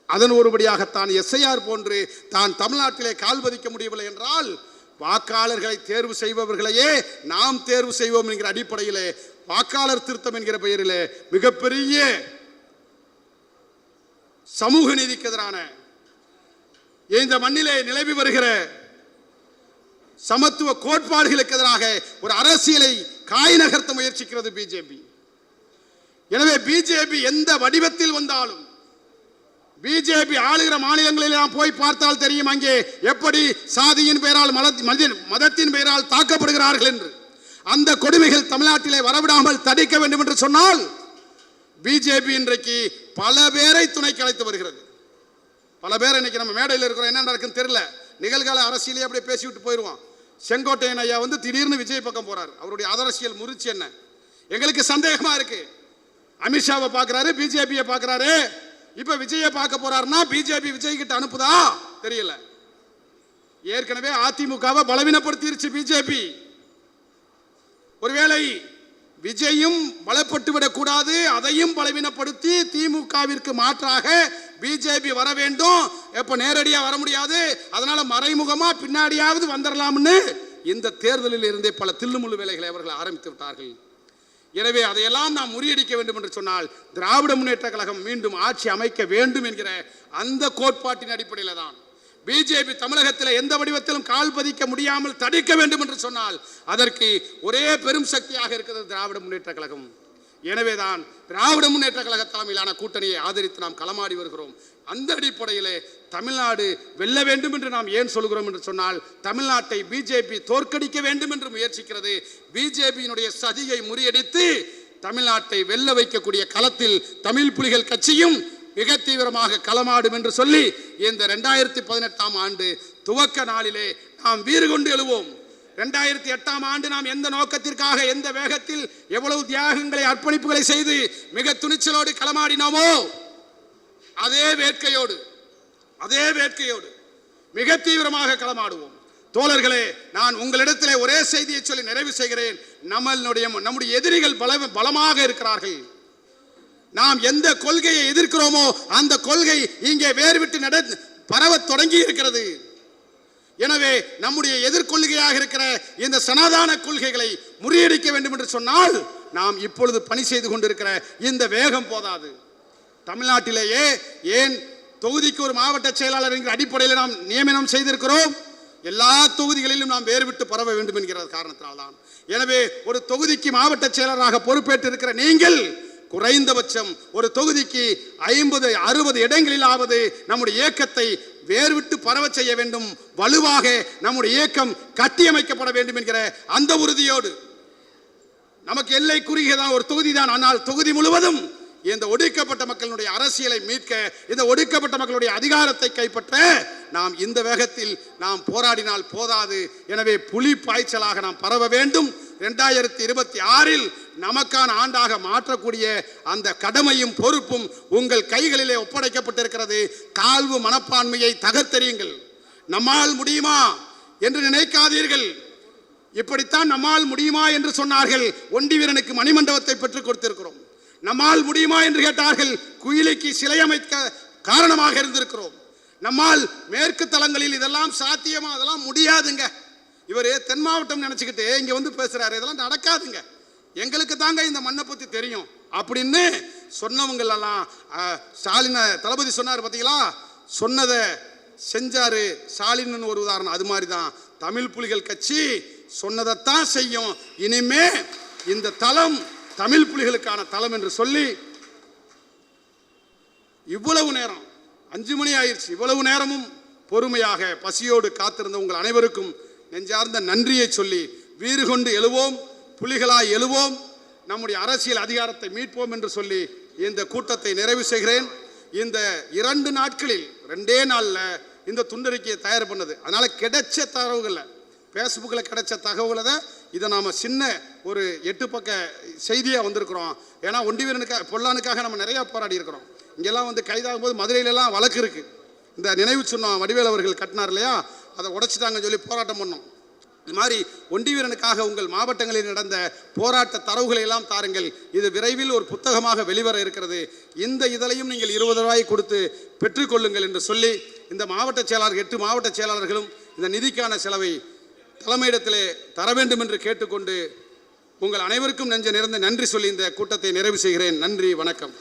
அதன் ஒருபடியாகத்தான் எஸ்ஐஆர் போன்று தான் தமிழ்நாட்டிலே கால் பதிக்க முடியவில்லை என்றால் வாக்காளர்களை தேர்வு செய்பவர்களையே நாம் தேர்வு செய்வோம் என்கிற அடிப்படையிலே வாக்காளர் திருத்தம் என்கிற பெயரிலே மிகப்பெரிய சமூக நீதிக்கு எதிரான இந்த மண்ணிலே நிலவி வருகிற சமத்துவ கோட்பாடுகளுக்கு எதிராக ஒரு அரசியலை காய் நகர்த்த முயற்சிக்கிறது பிஜேபி. எனவே பிஜேபி எந்த வடிவத்தில் வந்தாலும், பிஜேபி ஆளுகிற மாநிலங்களில் நாம் போய் பார்த்தால் தெரியும் அங்கே எப்படி சாதியின் பெயரால், மதத்தின் பெயரால் தாக்கப்படுகிறார்கள் என்று. அந்த கொடுமைகள் தமிழ்நாட்டிலே வரவிடாமல் தடுக்க வேண்டும் என்று சொன்னால் பிஜேபி இன்றைக்கு பல பேரை துணைக்கு அழைத்து வருகிறது. பல பேர் இன்னைக்கு நம்ம மேடையில் இருக்கிறோம், என்ன நடக்குன்னு தெரியல. நிகழ்கால அரசியலே அப்படியே பேசிவிட்டு போயிடுவான். செங்கோட்டையன் ஐயா திடீர்னு விஜய் பக்கம் போறார். அவருடைய அரசியல் முறிச்சு என்ன? எங்களுக்கு சந்தேகமா இருக்கு. அமித்ஷாவை பார்க்கிறாரு, பிஜேபியை பார்க்கிறாரு. இப்ப விஜயை பார்க்க போறாருன்னா பிஜேபி விஜய் கிட்ட அனுப்புதா தெரியல. ஏற்கனவே அதிமுகவை பலவீனப்படுத்திருச்சு பிஜேபி. ஒருவேளை விஜயும் பலப்பட்டு விடக்கூடாது, அதையும் பலவீனப்படுத்தி திமுகவிற்கு மாற்றாக பிஜேபி வர வேண்டும். எப்ப நேரடியாக வர முடியாது, அதனால மறைமுகமா பின்னாடியாவது வந்துடலாம்னு இந்த தேர்தலில் இருந்தே பல தில்லுமுள்ளு வேலைகளை அவர்கள் ஆரம்பித்து விட்டார்கள். எனவே அதையெல்லாம் நாம் முறியடிக்க வேண்டும் என்று சொன்னால் திராவிட முன்னேற்ற கழகம் மீண்டும் ஆட்சி அமைக்க வேண்டும் என்கிற அந்த கோட்பாட்டின் அடிப்படையில் தான் பிஜேபி தமிழகத்தில் எந்த வடிவத்திலும் கால் பதிக்க முடியாமல் தடுக்க வேண்டும் என்று சொன்னால் அதற்கு ஒரே பெரும் சக்தியாக இருக்கிறது திராவிட முன்னேற்ற கழகம். எனவேதான் திராவிட முன்னேற்ற கழக தலைமையிலான கூட்டணியை ஆதரித்து நாம் களமாடி வருகிறோம். அந்த அடிப்படையிலே தமிழ்நாடு வெல்ல வேண்டும் என்று நாம் ஏன் சொல்கிறோம் என்று சொன்னால், தமிழ்நாட்டை பிஜேபி தோற்கடிக்க வேண்டும் என்று முயற்சிக்கிறது. பிஜேபியினுடைய சதியை முறியடித்து தமிழ்நாட்டை வெல்ல வைக்கக்கூடிய களத்தில் தமிழ் புலிகள் கட்சியும் மிக தீவிரமாக களமாடும் என்று சொல்லி இந்த 2018ஆம் ஆண்டு துவக்க நாளிலே நாம் வீறு கொண்டு எழுவோம். 2008ஆம் ஆண்டு நாம் எந்த நோக்கத்திற்காக, எந்த வேகத்தில், எவ்வளவு தியாகங்களை, அர்ப்பணிப்புகளை செய்து மிக துணிச்சலோடு களமாடினோமோ அதே வேட்கையோடு மிக தீவிரமாக களமாடுவோம். தோழர்களே, நான் உங்களிடத்திலே ஒரே செய்தியை சொல்லி நிறைவு செய்கிறேன். நம்முடைய எதிரிகள் பலமாக இருக்கிறார்கள். நாம் எந்த கொள்கையை எதிர்க்கிறோமோ அந்த கொள்கை இங்கே வேர்விட்டு பரவ தொடங்கி இருக்கிறது. எனவே நம்முடைய எதிர்கொள்கையாக இருக்கிற இந்த சனாதன கொள்கைகளை முறியடிக்க வேண்டும் என்று சொன்னால் நாம் இப்பொழுது பணி செய்து கொண்டிருக்கிற இந்த வேகம் போதாது. தமிழ்நாட்டிலேயே ஏன் தொகுதிக்கு ஒரு மாவட்ட செயலாளர் என்கிற அடிப்படையில் நாம் நியமனம் செய்திருக்கிறோம். எல்லா தொகுதிகளிலும் நாம் வேறுவிட்டு பரவ வேண்டும் என்கிற காரணத்தினால்தான். எனவே ஒரு தொகுதிக்கு மாவட்ட செயலராக பொறுப்பேற்று இருக்கிற நீங்கள் குறைந்தபட்சம் ஒரு தொகுதிக்கு 50-60 இடங்களிலாவது நம்முடைய இயக்கத்தை வேறுவிட்டு பரவ செய்ய வேண்டும். வலுவாக நம்முடைய இயக்கம் கட்டியமைக்கப்பட வேண்டும் என்கிற அந்த உறுதியோடு, நமக்கு எல்லை குறுகியதான் ஒரு தொகுதி தான், ஆனால் தொகுதி முழுவதும் இந்த ஒடுக்கப்பட்ட மக்களுடைய அரசியலை மீட்க, இந்த ஒடுக்கப்பட்ட மக்களுடைய அதிகாரத்தை கைப்பற்ற நாம் இந்த வேகத்தில் நாம் போராடினால் போதாது. எனவே புலி பாய்ச்சலாக நாம் பரவ வேண்டும். 2026 நமக்கான ஆண்டாக மாற்றக்கூடிய அந்த கடமையும் பொறுப்பும் உங்கள் கைகளிலே ஒப்படைக்கப்பட்டிருக்கிறது. தாழ்வு மனப்பான்மையை தகர்த்தெறியுங்கள். நம்மால் முடியுமா என்று நினைக்காதீர்கள். இப்படித்தான் நம்மால் முடியுமா என்று சொன்னார்கள். ஒண்டி வீரனுக்கு மணிமண்டபத்தை பெற்றுக் கொடுத்திருக்கிறோம். நம்மால் முடியுமா என்று கேட்டார்கள். குயிலிக்கு சிலை அமைக்க காரணமாக இருந்திருக்கிறோம். நம்மால் மேற்கு தளங்களில் இதெல்லாம் சாத்தியமா? அதெல்லாம் முடியாதுங்க. இவர் தென் மாவட்டம் நினைச்சுக்கிட்டு இங்க வந்து பேசுறாரு. இதெல்லாம் நடக்காதுங்க, எங்களுக்கு தாங்க இந்த மண்ணை பத்தி தெரியும் அப்படின்னு சொன்னவங்க எல்லாம் ஸ்டாலின் தளபதி சொன்னார் பார்த்தீங்களா, சொன்னதை செஞ்சாரு ஸ்டாலின் ஒரு உதாரணம். அது மாதிரி தான் தமிழ் புலிகள் கட்சி சொன்னதைத்தான் செய்யும். இனிமே இந்த தளம் தமிழ் புலிகளுக்கான தளம் என்று சொல்லி, இவ்வளவு நேரம் 5 மணி ஆயிடுச்சு, இவ்வளவு நேரமும் பொறுமையாக பசியோடு காத்திருந்த உங்கள் அனைவருக்கும் நெஞ்சார்ந்த நன்றியை சொல்லி, வீறு கொண்டு எழுவோம், புலிகளாய் எழுவோம், நம்முடைய அரசியல் அதிகாரத்தை மீட்போம் என்று சொல்லி இந்த கூட்டத்தை நிறைவு செய்கிறேன். இந்த 2 நாட்களில் 2 நாளில் இந்த துண்டறிக்கையை தயார் பண்ணது. அதனால கிடைச்ச தகவல்களை, ஃபேஸ்புக்கில் கிடைச்ச தகவலை தான் இதை நாம் சின்ன ஒரு 8 பக்க செய்தியாக வந்திருக்கிறோம். ஏன்னா ஒண்டி வீரனுக்காக, பொல்லானுக்காக நம்ம நிறையா போராடி இருக்கிறோம். இங்கெல்லாம் வந்து கைதாகும் போது மதுரையிலலாம் வழக்கு இருக்குது. இந்த நினைவு சின்னம் வடிவேல் அவர்கள் கட்டினார் இல்லையா, அதை உடைச்சிட்டாங்கன்னு சொல்லி போராட்டம் பண்ணோம். இது மாதிரி ஒண்டி வீரனுக்காக உங்கள் மாவட்டங்களில் நடந்த போராட்ட தரவுகளை எல்லாம் தாருங்கள். இது விரைவில் ஒரு புத்தகமாக வெளிவர இருக்கிறது. இந்த இதழையும் நீங்கள் 20 ரூபாய் கொடுத்து பெற்றுக்கொள்ளுங்கள் என்று சொல்லி, இந்த மாவட்ட செயலாளர் 8 மாவட்ட செயலாளர்களும் இந்த நிதிக்கான செலவை தலைமையிடத்திலே தர வேண்டும் என்று கேட்டுக்கொண்டு உங்கள் அனைவருக்கும் நெஞ்ச நிறைந்த நன்றி சொல்லி இந்த கூட்டத்தை நிறைவு செய்கிறேன். நன்றி, வணக்கம்.